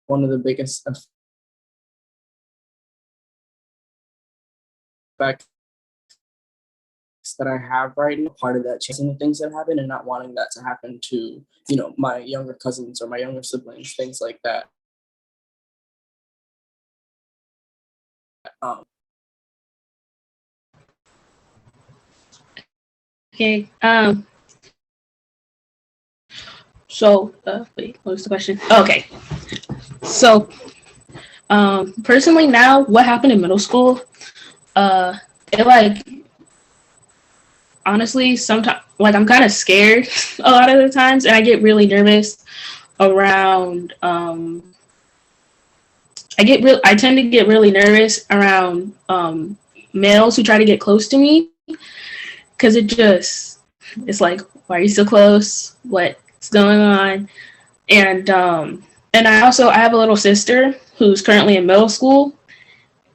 One of the biggest effects that I have right now, part of that changing the things that happen and not wanting that to happen to, you know, my younger cousins or my younger siblings, things like that. Okay. So wait, what was the question? Okay. So personally now, what happened in middle school, it like, honestly, sometimes like I'm kind of scared a lot of the times, and I get really nervous around I tend to get really nervous around males who try to get close to me, because it's like, why are you so close? What's going on? And I have a little sister who's currently in middle school,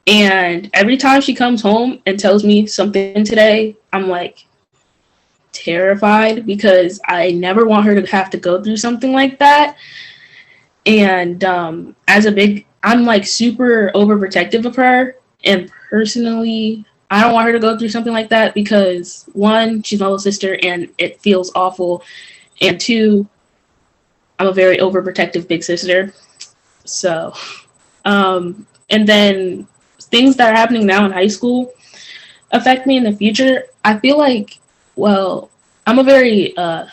and every time she comes home and tells me something today, I'm like terrified, because I never want her to have to go through something like that. And I'm like super overprotective of her. And personally, I don't want her to go through something like that, because one, she's my little sister and it feels awful. And two, I'm a very overprotective big sister. So, and then things that are happening now in high school affect me in the future. I feel like, well, I'm a very, I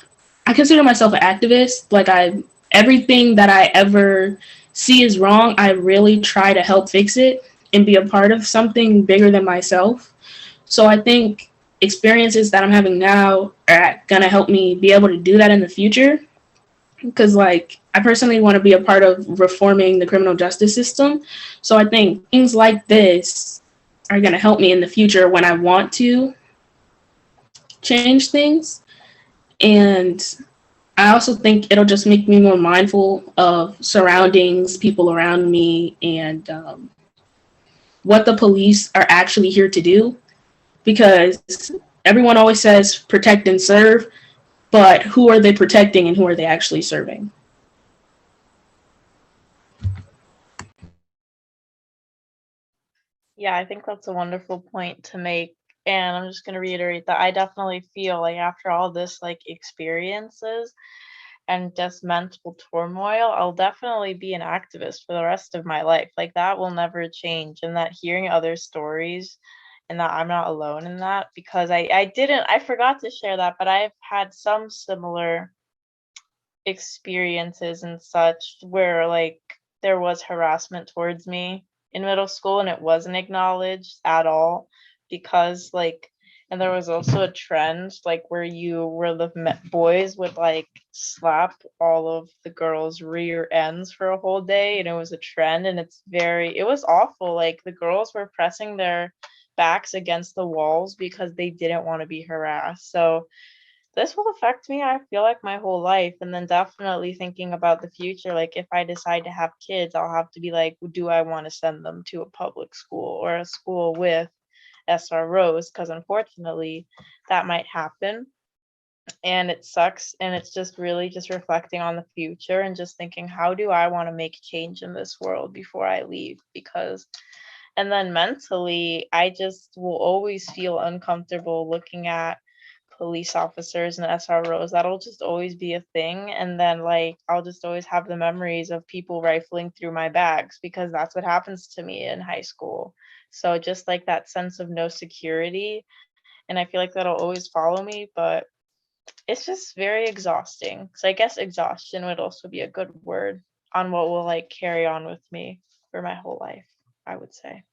consider myself an activist. Like, everything that I ever see is wrong, I really try to help fix it and be a part of something bigger than myself. So I think experiences that I'm having now are gonna help me be able to do that in the future. Because, like, I personally want to be a part of reforming the criminal justice system. So I think things like this are gonna help me in the future when I want to change things. And I also think it'll just make me more mindful of surroundings, people around me, and what the police are actually here to do. Because everyone always says protect and serve, but who are they protecting and who are they actually serving? Yeah, I think that's a wonderful point to make. And I'm just going to reiterate that I definitely feel like after all this like experiences and just mental turmoil, I'll definitely be an activist for the rest of my life. Like that will never change. And that hearing other stories and that I'm not alone in that, because I forgot to share that, but I've had some similar experiences and such where like there was harassment towards me in middle school and it wasn't acknowledged at all, because like, and there was also a trend like where boys would like slap all of the girls' rear ends for a whole day, and it was a trend, and it was awful. Like the girls were pressing their backs against the walls because they didn't want to be harassed. So this will affect me, I feel like, my whole life. And then definitely thinking about the future, like if I decide to have kids, I'll have to be like, do I want to send them to a public school or a school with SROs? Because unfortunately, that might happen. And it sucks. And it's just really just reflecting on the future and just thinking, how do I want to make change in this world before I leave? Because and then mentally, I just will always feel uncomfortable looking at police officers and SROs. That'll just always be a thing. And then, like, I'll just always have the memories of people rifling through my bags because that's what happens to me in high school. So, just like that sense of no security. And I feel like that'll always follow me, but it's just very exhausting. So, I guess exhaustion would also be a good word on what will like carry on with me for my whole life, I would say.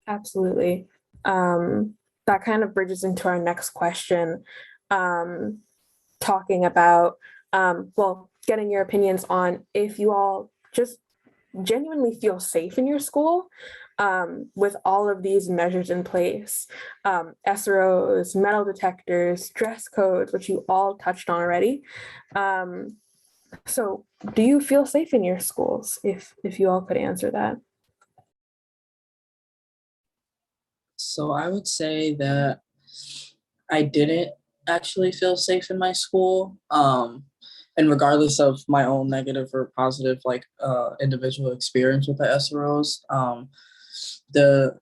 Absolutely. That kind of bridges into our next question, talking about, well, getting your opinions on if you all just genuinely feel safe in your school with all of these measures in place, SROs, metal detectors, dress codes, which you all touched on already. So do you feel safe in your schools, if you all could answer that? So I would say that I didn't actually feel safe in my school. And regardless of my own negative or positive, like individual experience with the SROs, the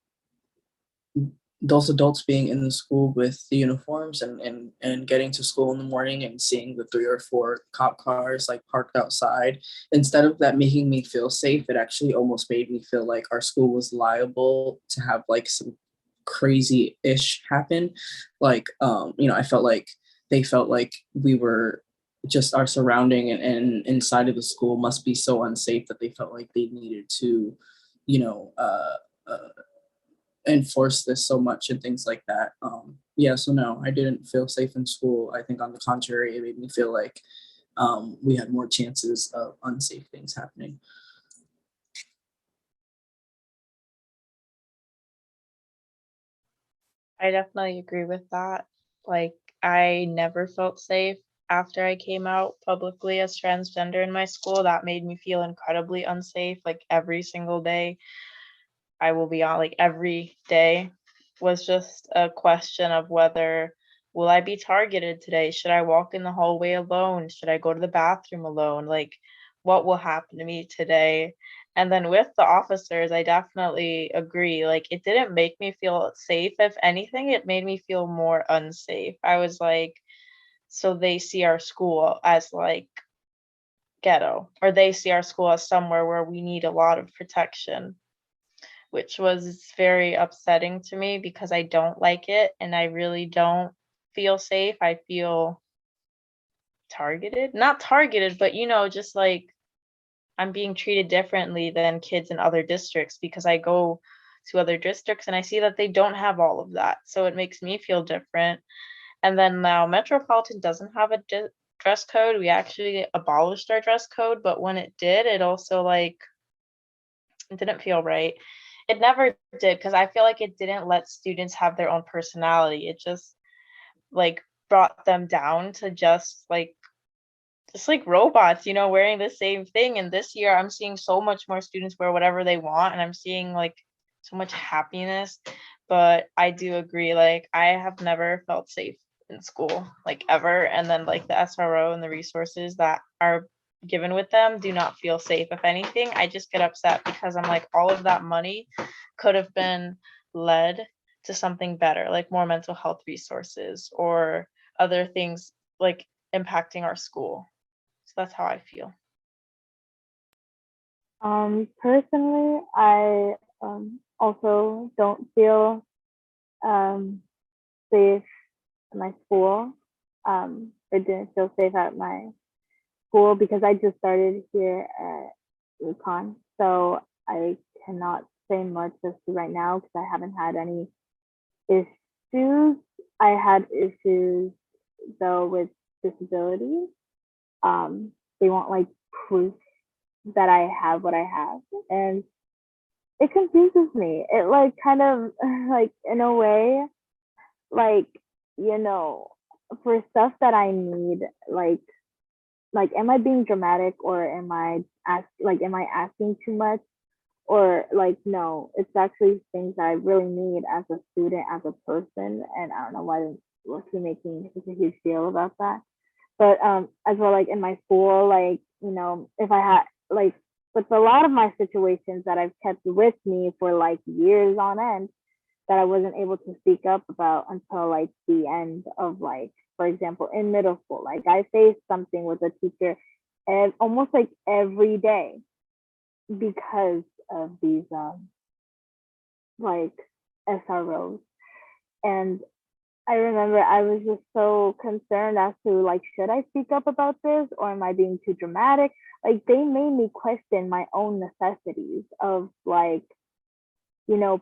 those adults being in the school with the uniforms and getting to school in the morning and seeing the 3 or 4 cop cars like parked outside, instead of that making me feel safe, it actually almost made me feel like our school was liable to have like some crazy ish happen. Like, I felt like they felt like we were just our surrounding and inside of the school must be so unsafe that they felt like they needed to, you know, enforce this so much and things like that. Yeah, so no, I didn't feel safe in school. I think on the contrary, it made me feel like we had more chances of unsafe things happening. I definitely agree with that. Like, I never felt safe after I came out publicly as transgender in my school. That made me feel incredibly unsafe. Like, every single day, I will be on, like, every day was just a question of whether will I be targeted today? Should I walk in the hallway alone? Should I go to the bathroom alone? Like, what will happen to me today? And then with the officers, I definitely agree. Like, it didn't make me feel safe. If anything, it made me feel more unsafe. I was like, so they see our school as like ghetto, or they see our school as somewhere where we need a lot of protection, which was very upsetting to me because I don't like it and I really don't feel safe. I feel targeted. Not targeted, but just like I'm being treated differently than kids in other districts because I go to other districts and I see that they don't have all of that. So it makes me feel different. And then now Metropolitan doesn't have a dress code. We actually abolished our dress code, but when it did, it also like it didn't feel right. It never did because I feel like it didn't let students have their own personality. It just like brought them down to just like robots, wearing the same thing. And this year I'm seeing so much more students wear whatever they want and I'm seeing like so much happiness. But I do agree, like I have never felt safe in school, like ever. And then like the SRO and the resources that are given with them do not feel safe. If anything, I just get upset because I'm like, all of that money could have been led to something better, like more mental health resources or other things like impacting our school. So that's how I feel. Personally, I also don't feel safe at my school. I didn't feel safe at my school because I just started here at UConn. So I cannot say much as to right now because I haven't had any issues. I had issues though with disabilities. They want like proof that I have what I have, and it confuses me. It like kind of like in a way, like you know, for stuff that I need, like am I being dramatic or am I asking too much? Or like no, it's actually things that I really need as a student, as a person, and I don't know why they're making such a huge deal about that. But as well, like in my school, like if I had like with a lot of my situations that I've kept with me for like years on end that I wasn't able to speak up about until like the end of like, for example, in middle school, like I faced something with a teacher and almost like every day because of these like SROs. And I remember I was just so concerned as to like, should I speak up about this or am I being too dramatic? Like they made me question my own necessities of like,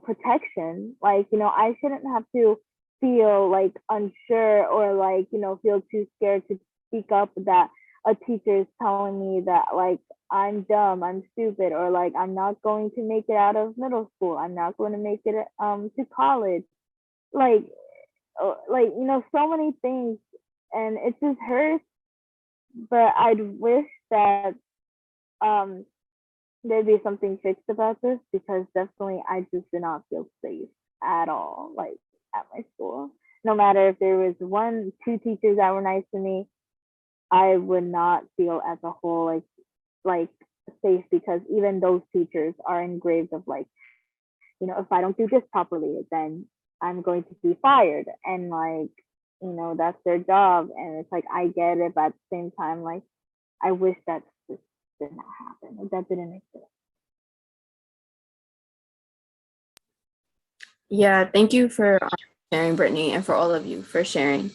protection. Like, I shouldn't have to feel like unsure or like, feel too scared to speak up that a teacher is telling me that like I'm dumb, I'm stupid, or like I'm not going to make it out of middle school. I'm not going to make it to college. Like so many things, and it just hurts. But I'd wish that um there'd be something fixed about this because definitely I just did not feel safe at all, like at my school. No matter if there was one, two teachers that were nice to me, I would not feel as a whole like safe because even those teachers are engraved of like, if I don't do this properly, then I'm going to be fired. And like, that's their job. And it's like, I get it, but at the same time, like, I wish that this did not happen. Like, that didn't exist. Yeah, thank you for sharing, Brittany, and for all of you for sharing.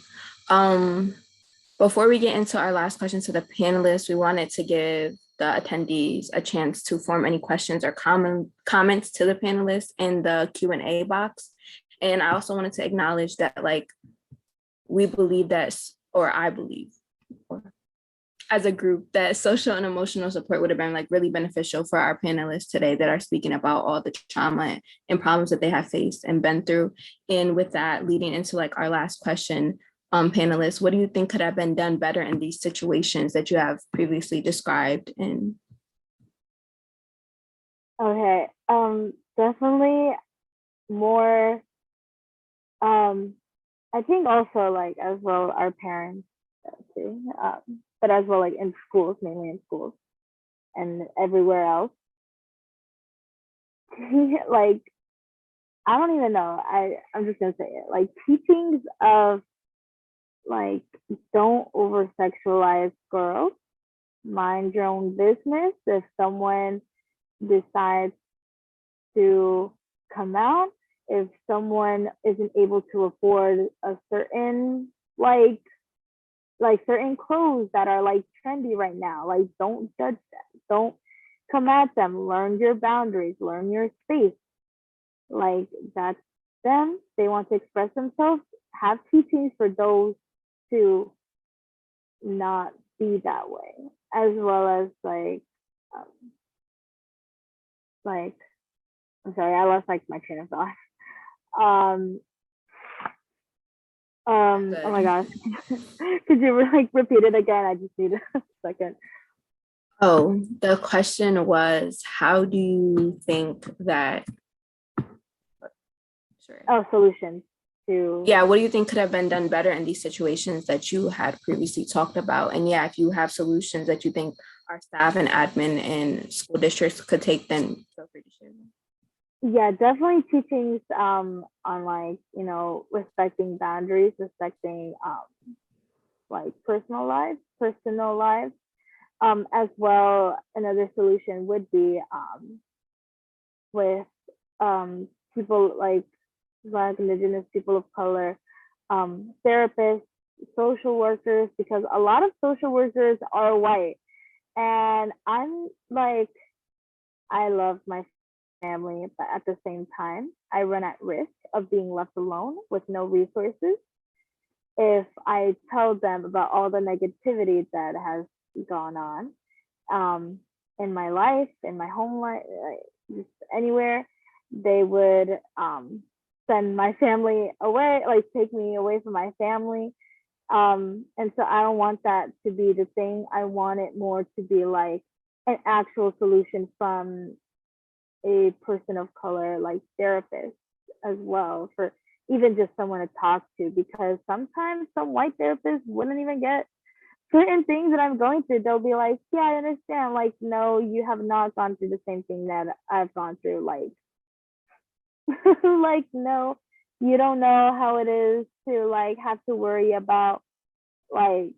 Before we get into our last question to the panelists, we wanted to give the attendees a chance to form any questions or comments to the panelists in the Q&A box. And I also wanted to acknowledge that, like, we believe that, or I believe, as a group that social and emotional support would have been like really beneficial for our panelists today that are speaking about all the trauma and problems that they have faced and been through. And with that, leading into like our last question, panelists, what do you think could have been done better in these situations that you have previously described? And Okay, definitely more. I think also like as well our parents too, but as well like in schools, mainly in schools and everywhere else. Like I don't even know. I'm just gonna say it. Like teachings of like don't over sexualize girls. Mind your own business. If someone decides to come out, if someone isn't able to afford a certain like certain clothes that are like trendy right now, like don't judge them, don't come at them, learn your boundaries, learn your space. Like that's them, they want to express themselves, have teachings for those to not be that way, as well as like I'm sorry, I lost like my train of thought. Um, oh my gosh. Could you like repeat it again? I just need a second. oh, the question was, how do you think that, sorry. Oh, solutions to. Yeah, what do you think could have been done better in these situations that you had previously talked about? And yeah, if you have solutions that you think our staff and admin and school districts could take, then feel free to share them. Yeah, definitely teachings on like, you know, respecting boundaries, respecting like personal lives. As well, another solution would be with people like Black, Indigenous, people of color, therapists, social workers, because a lot of social workers are white. And I'm like, I love my family, but at the same time, I run at risk of being left alone with no resources if I tell them about all the negativity that has gone on in my life, in my home life, just anywhere. They would send my family away, like take me away from my family. And so I don't want that to be the thing. I want it more to be like an actual solution from a person of color, like therapist as well, for even just someone to talk to, because sometimes some white therapists wouldn't even get certain things that I'm going through. They'll be like, yeah, I understand. Like, no, you have not gone through the same thing that I've gone through. Like, like, no, you don't know how it is to like have to worry about like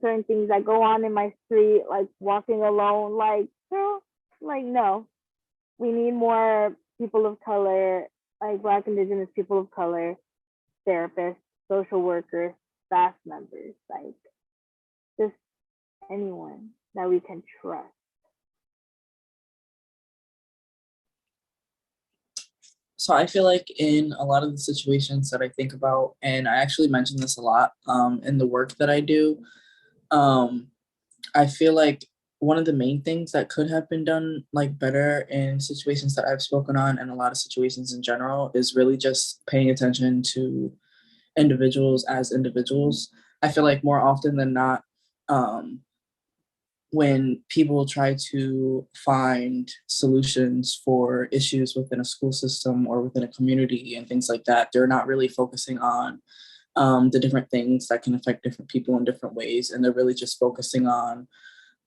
certain things that go on in my street, like walking alone. Like, no, like no. We need more people of color, like Black, Indigenous people of color, therapists, social workers, staff members, like just anyone that we can trust. So I feel like in a lot of the situations that I think about, and I actually mention this a lot in the work that I do, I feel like one of the main things that could have been done like better in situations that I've spoken on and a lot of situations in general is really just paying attention to individuals as individuals. I feel like more often than not, when people try to find solutions for issues within a school system or within a community and things like that, they're not really focusing on the different things that can affect different people in different ways. And they're really just focusing on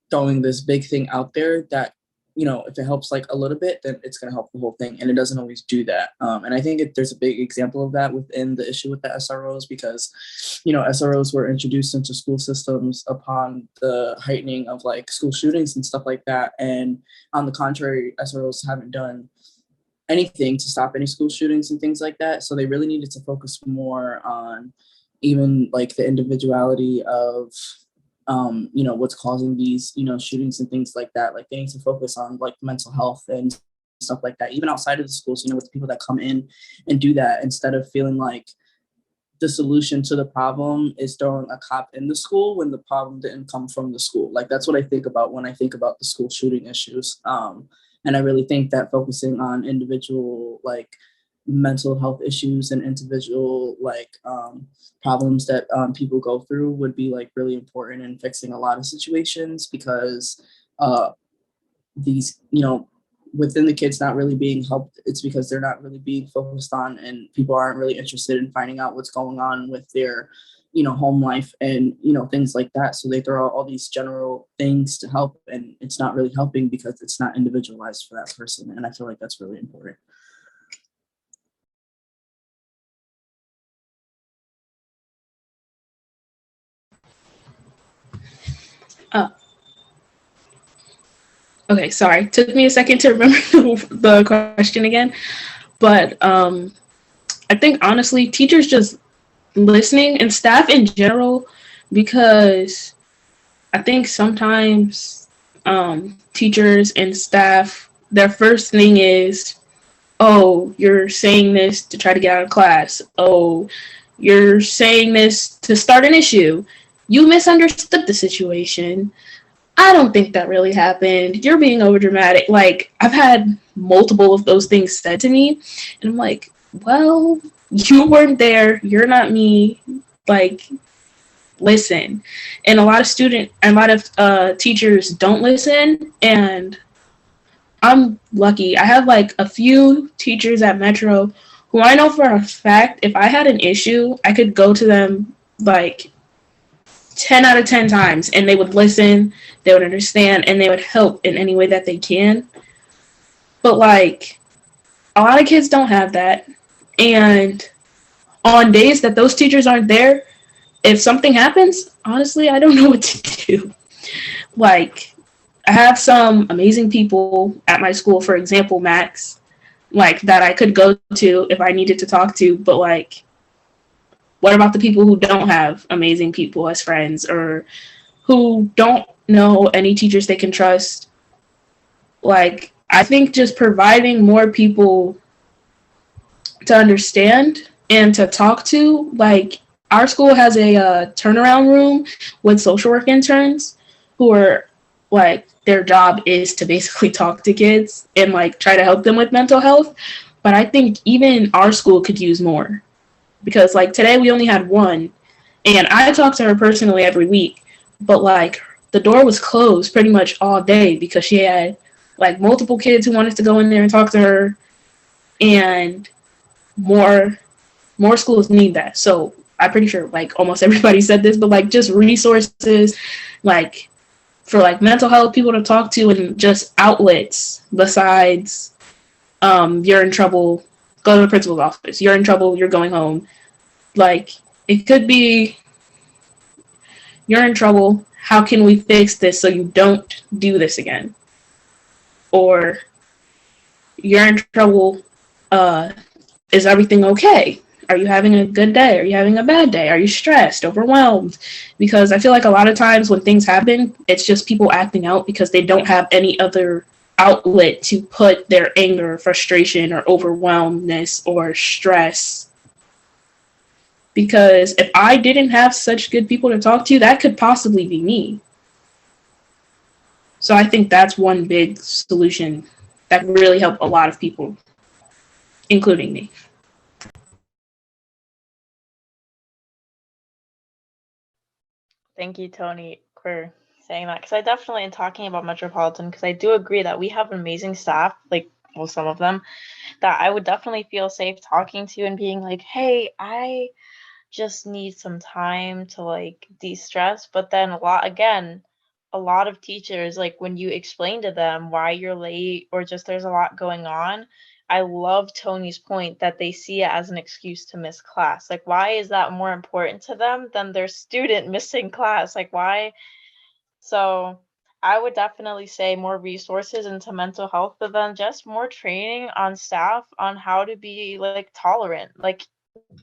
throwing this big thing out there that, you know, if it helps like a little bit, then it's going to help the whole thing. And it doesn't always do that. And I think there's a big example of that within the issue with the SROs, because, you know, SROs were introduced into school systems upon the heightening of like school shootings and stuff like that. And on the contrary, SROs haven't done anything to stop any school shootings and things like that. So they really needed to focus more on even like the individuality of you know, what's causing these, you know, shootings and things like that. Like they need to focus on like mental health and stuff like that, even outside of the schools, you know, with people that come in and do that, instead of feeling like the solution to the problem is throwing a cop in the school when the problem didn't come from the school. Like, that's what I think about when I think about the school shooting issues. And I really think that focusing on individual, like, mental health issues and individual, like, problems that people go through would be, like, really important in fixing a lot of situations, because these, within the kids not really being helped, it's because they're not really being focused on, and people aren't really interested in finding out what's going on with their, home life and, things like that. So they throw out all these general things to help, and it's not really helping because it's not individualized for that person. And I feel like that's really important. Okay, sorry. Took me a second to remember the question again. But I think honestly, teachers just listening and staff in general, because I think sometimes teachers and staff, their first thing is, oh, you're saying this to try to get out of class. Oh, you're saying this to start an issue. You misunderstood the situation. I don't think that really happened. You're being overdramatic. Like, I've had multiple of those things said to me, and I'm like, well, you weren't there. You're not me. Like, listen. And a lot of teachers don't listen, and I'm lucky. I have like a few teachers at Metro who I know for a fact, if I had an issue, I could go to them like 10 out of 10 times, and they would listen, they would understand, and they would help in any way that they can. But like, a lot of kids don't have that. And on days that those teachers aren't there, if something happens, honestly, I don't know what to do. Like, I have some amazing people at my school, for example, Max, like, that I could go to if I needed to talk to, but like, what about the people who don't have amazing people as friends, or who don't know any teachers they can trust? Like, I think just providing more people to understand and to talk to, like, our school has a turnaround room with social work interns who are like, their job is to basically talk to kids and like try to help them with mental health. But I think even our school could use more, because like today we only had one, and I talk to her personally every week, but like the door was closed pretty much all day because she had like multiple kids who wanted to go in there and talk to her, and more schools need that. So I'm pretty sure like almost everybody said this, but like just resources, like for like mental health people to talk to, and just outlets besides you're in trouble, go to the principal's office, you're in trouble, you're going home. Like, it could be, you're in trouble, how can we fix this so you don't do this again? Or, you're in trouble, is everything okay? Are you having a good day? Are you having a bad day? Are you stressed, overwhelmed? Because I feel like a lot of times when things happen, it's just people acting out because they don't have any other outlet to put their anger, frustration, or overwhelmedness or stress. Because if I didn't have such good people to talk to, that could possibly be me. So I think that's one big solution that really helped a lot of people, including me. Thank you, Tony, for saying that. Because I definitely, in talking about Metropolitan, because I do agree that we have amazing staff, like, well, some of them, that I would definitely feel safe talking to and being like, hey, I just need some time to like de-stress. But then a lot of teachers, like when you explain to them why you're late or just there's a lot going on, I love Tony's point that they see it as an excuse to miss class. Like, why is that more important to them than their student missing class? Like, why? So I would definitely say more resources into mental health, but then just more training on staff on how to be like tolerant. Like,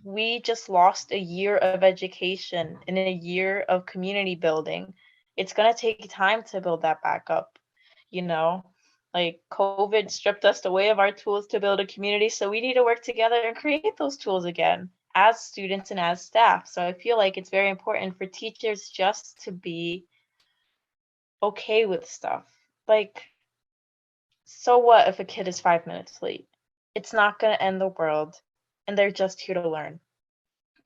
we just lost a year of education and a year of community building. It's going to take time to build that back up, you know? Like, COVID stripped us away of our tools to build a community, so we need to work together and create those tools again. as students and as staff. So I feel like it's very important for teachers just to be okay with stuff. Like, so what if a kid is 5 minutes late? It's not going to end the world, and they're just here to learn.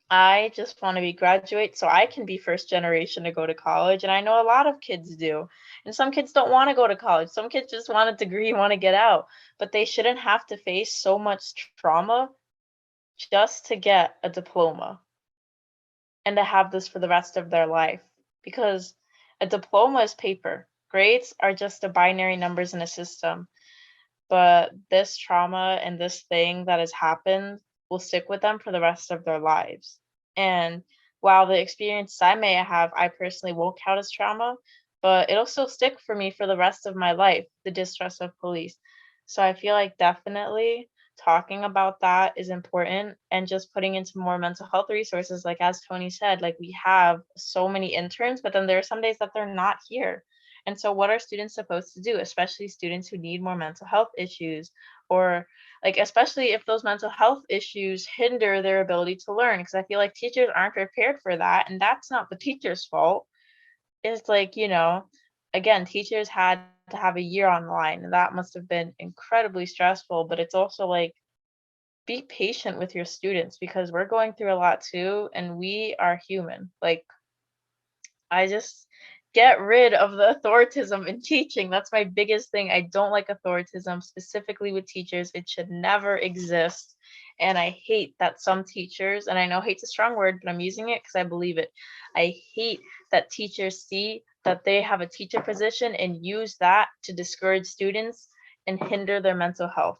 I just want to be graduate so I can be first generation to go to college, and I know a lot of kids do. And some kids don't want to go to college. Some kids just want a degree, want to get out, but they shouldn't have to face so much trauma just to get a diploma and to have this for the rest of their life, because a diploma is paper. Grades are just the binary numbers in a system. But this trauma and this thing that has happened will stick with them for the rest of their lives. And while the experience I may have, I personally won't count as trauma, but it'll still stick for me for the rest of my life, the distrust of police. So I feel like definitely talking about that is important, and just putting into more mental health resources. Like as Tony said, like we have so many interns, but then there are some days that they're not here. And so what are students supposed to do, especially students who need more mental health issues, or like especially if those mental health issues hinder their ability to learn? Because I feel like teachers aren't prepared for that, and that's not the teacher's fault. It's like, again, teachers had to have a year online, and that must have been incredibly stressful, but it's also like, be patient with your students because we're going through a lot too, and we are human. Like, I just get rid of the authoritism in teaching. That's my biggest thing. I don't like authoritism, specifically with teachers. It should never exist. And I hate that some teachers, and I know hate's a strong word, but I'm using it because I believe it. I hate that teachers see that they have a teacher position and use that to discourage students and hinder their mental health,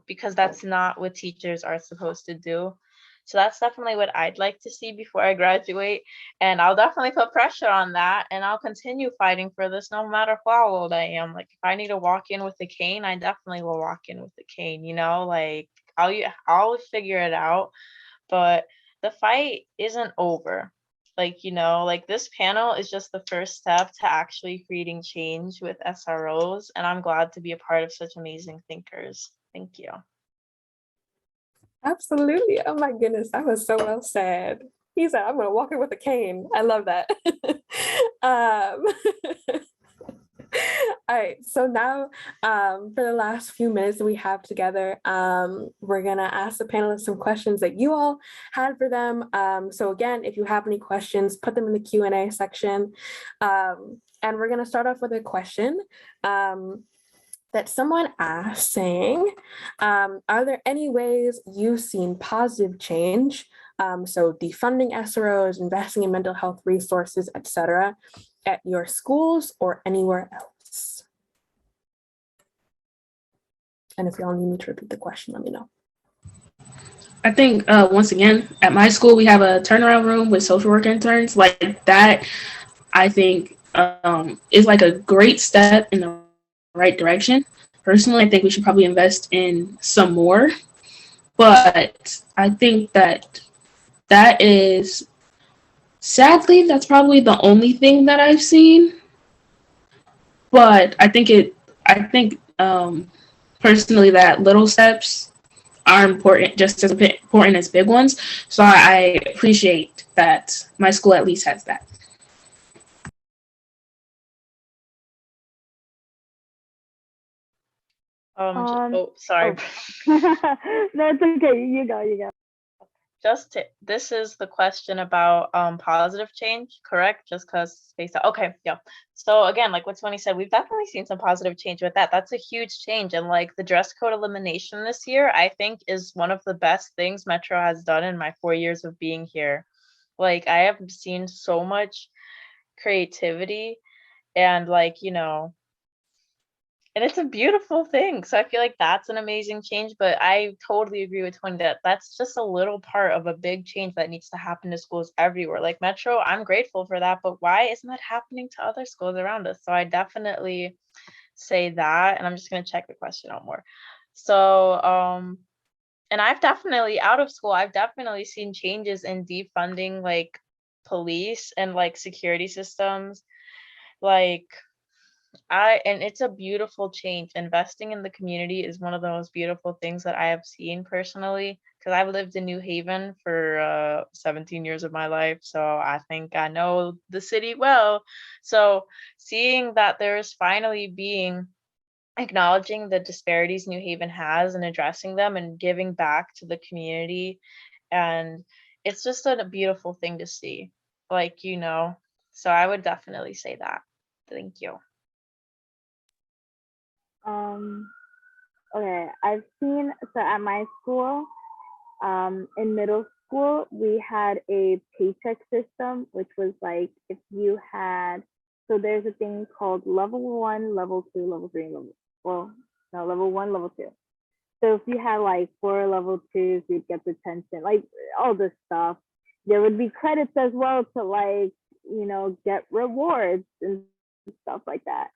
because that's not what teachers are supposed to do. So that's definitely what I'd like to see before I graduate. And I'll definitely put pressure on that. And I'll continue fighting for this no matter how old I am. Like if I need to walk in with a cane, I definitely will walk in with a cane, like I'll figure it out. But the fight isn't over. Like this panel is just the first step to actually creating change with SROs. And I'm glad to be a part of such amazing thinkers. Thank you. Absolutely. Oh my goodness, that was so well said. He said, I'm going to walk in with a cane. I love that. All right, so now for the last few minutes that we have together, we're going to ask the panelists some questions that you all had for them. So again, if you have any questions, put them in the Q&A section. And we're going to start off with a question that someone asked, saying, are there any ways you've seen positive change? So defunding SROs, investing in mental health resources, etc., at your schools or anywhere else? And if y'all need me to repeat the question, let me know. I think once again, at my school, we have a turnaround room with social work interns. Like that, I think is like a great step in the right direction. Personally, I think we should probably invest in some more. But I think that is, sadly, that's probably the only thing that I've seen. But I think personally that little steps are important, just as important as big ones. So I appreciate that my school at least has that. Sorry. No, it's okay. You go. This is the question about positive change, correct? Just because space out. Okay, yeah. So again, like what Tony said, we've definitely seen some positive change with that. That's a huge change. And like the dress code elimination this year, I think is one of the best things Metro has done in my 4 years of being here. Like I have seen so much creativity and and it's a beautiful thing. So I feel like that's an amazing change, but I totally agree with Tony that that's just a little part of a big change that needs to happen to schools everywhere. Like Metro, I'm grateful for that, but why isn't that happening to other schools around us? So I definitely say that, and I'm just going to check the question out more. So, and I've definitely, out of school, I've definitely seen changes in defunding like police and like security systems. Like, And it's a beautiful change. Investing in the community is one of the most beautiful things that I have seen personally, because I've lived in New Haven for 17 years of my life, so I think I know the city well. So seeing that there's finally being acknowledging the disparities New Haven has and addressing them and giving back to the community, and it's just a beautiful thing to see, like, so I would definitely say that. Thank you. Okay, I've seen, so at my school, in middle school, we had a paycheck system, which was like if you had, so there's a thing called level 1, level 2, level 3, level 1, level 2. So if you had like 4 level 2s, you'd get detention, like all this stuff. There would be credits as well to like, get rewards and stuff like that.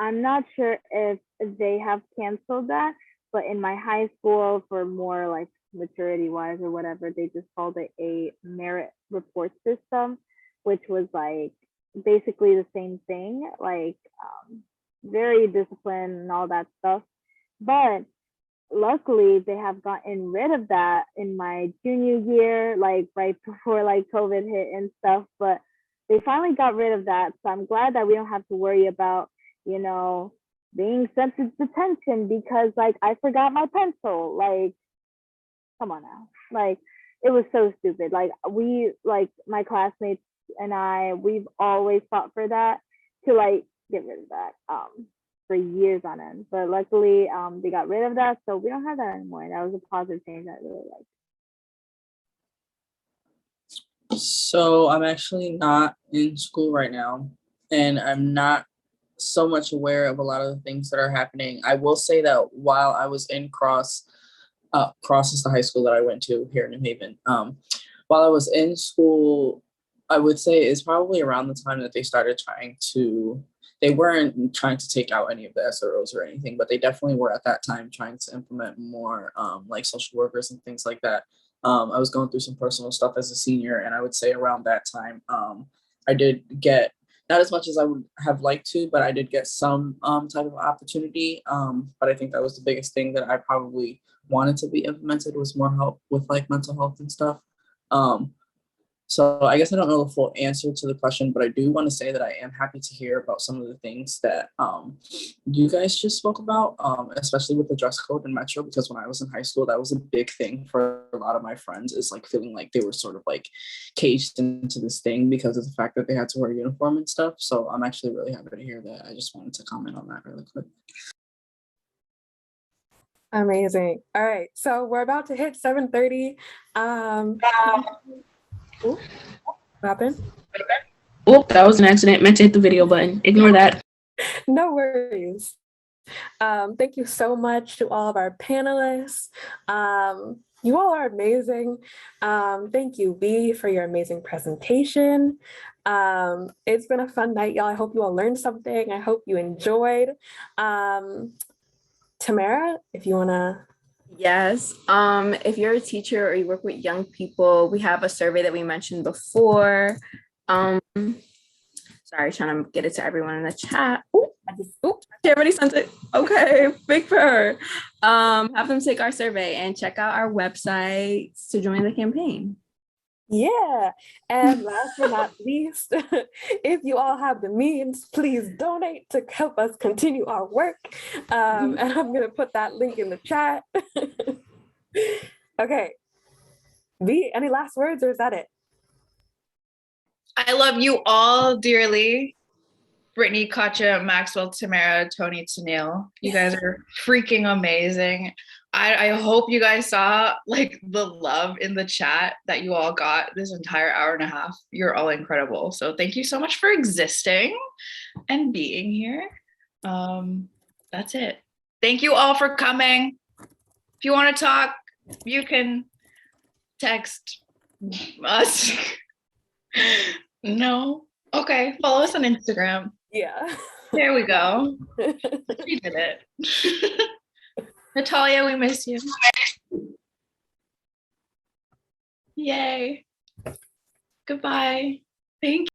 I'm not sure if they have canceled that, but in my high school, for more like maturity wise or whatever, they just called it a merit report system, which was like basically the same thing, like very disciplined and all that stuff. But luckily, they have gotten rid of that in my junior year, like right before like COVID hit and stuff. But they finally got rid of that, so I'm glad that we don't have to worry about being sent to detention because like I forgot my pencil. Like, come on now. Like, it was so stupid. Like my classmates and we've always fought for that, to like get rid of that for years on end. But luckily they got rid of that, so we don't have that anymore. And that was a positive change that I really liked. So I'm actually not in school right now, and I'm not so much aware of a lot of the things that are happening. I will say that while I was in Cross is the high school that I went to here in New Haven. While I was in school, I would say it's probably around the time that they weren't trying to take out any of the SROs or anything, but they definitely were at that time trying to implement more like social workers and things like that. I was going through some personal stuff as a senior, and I would say around that time, I did get, not as much as I would have liked to, but I did get some type of opportunity. But I think that was the biggest thing that I probably wanted to be implemented, was more help with like mental health and stuff. So I guess I don't know the full answer to the question, but I do want to say that I am happy to hear about some of the things that you guys just spoke about, especially with the dress code in Metro, because when I was in high school, that was a big thing for a lot of my friends, is like feeling like they were sort of like caged into this thing because of the fact that they had to wear a uniform and stuff. So I'm actually really happy to hear that. I just wanted to comment on that really quick. Amazing. All right, so we're about to hit 7:30. What happened? Oh, that was an accident. Meant to hit the video button. Ignore that. No worries. Thank you so much to all of our panelists. You all are amazing. Thank you, V, for your amazing presentation. It's been a fun night, y'all. I hope you all learned something. I hope you enjoyed. Tamara, if you want to. Yes. If you're a teacher or you work with young people, we have a survey that we mentioned before. Sorry, trying to get it to everyone in the chat. She already sent it. Okay, big for her. Have them take our survey and check out our website to join the campaign. Yeah, and last but not least, if you all have the means, please donate to help us continue our work. And I'm gonna put that link in the chat. Okay, V, any last words or is that it? I love you all dearly. Brittany, Katja, Maxwell, Tamara, Tony, Tanil. You guys are freaking amazing. I hope you guys saw like the love in the chat that you all got this entire hour and a half. You're all incredible. So thank you so much for existing and being here. That's it. Thank you all for coming. If you want to talk, you can text us. No? Okay, follow us on Instagram. Yeah. There we go. We did it. Natalia, we miss you. Yay. Goodbye. Thank you.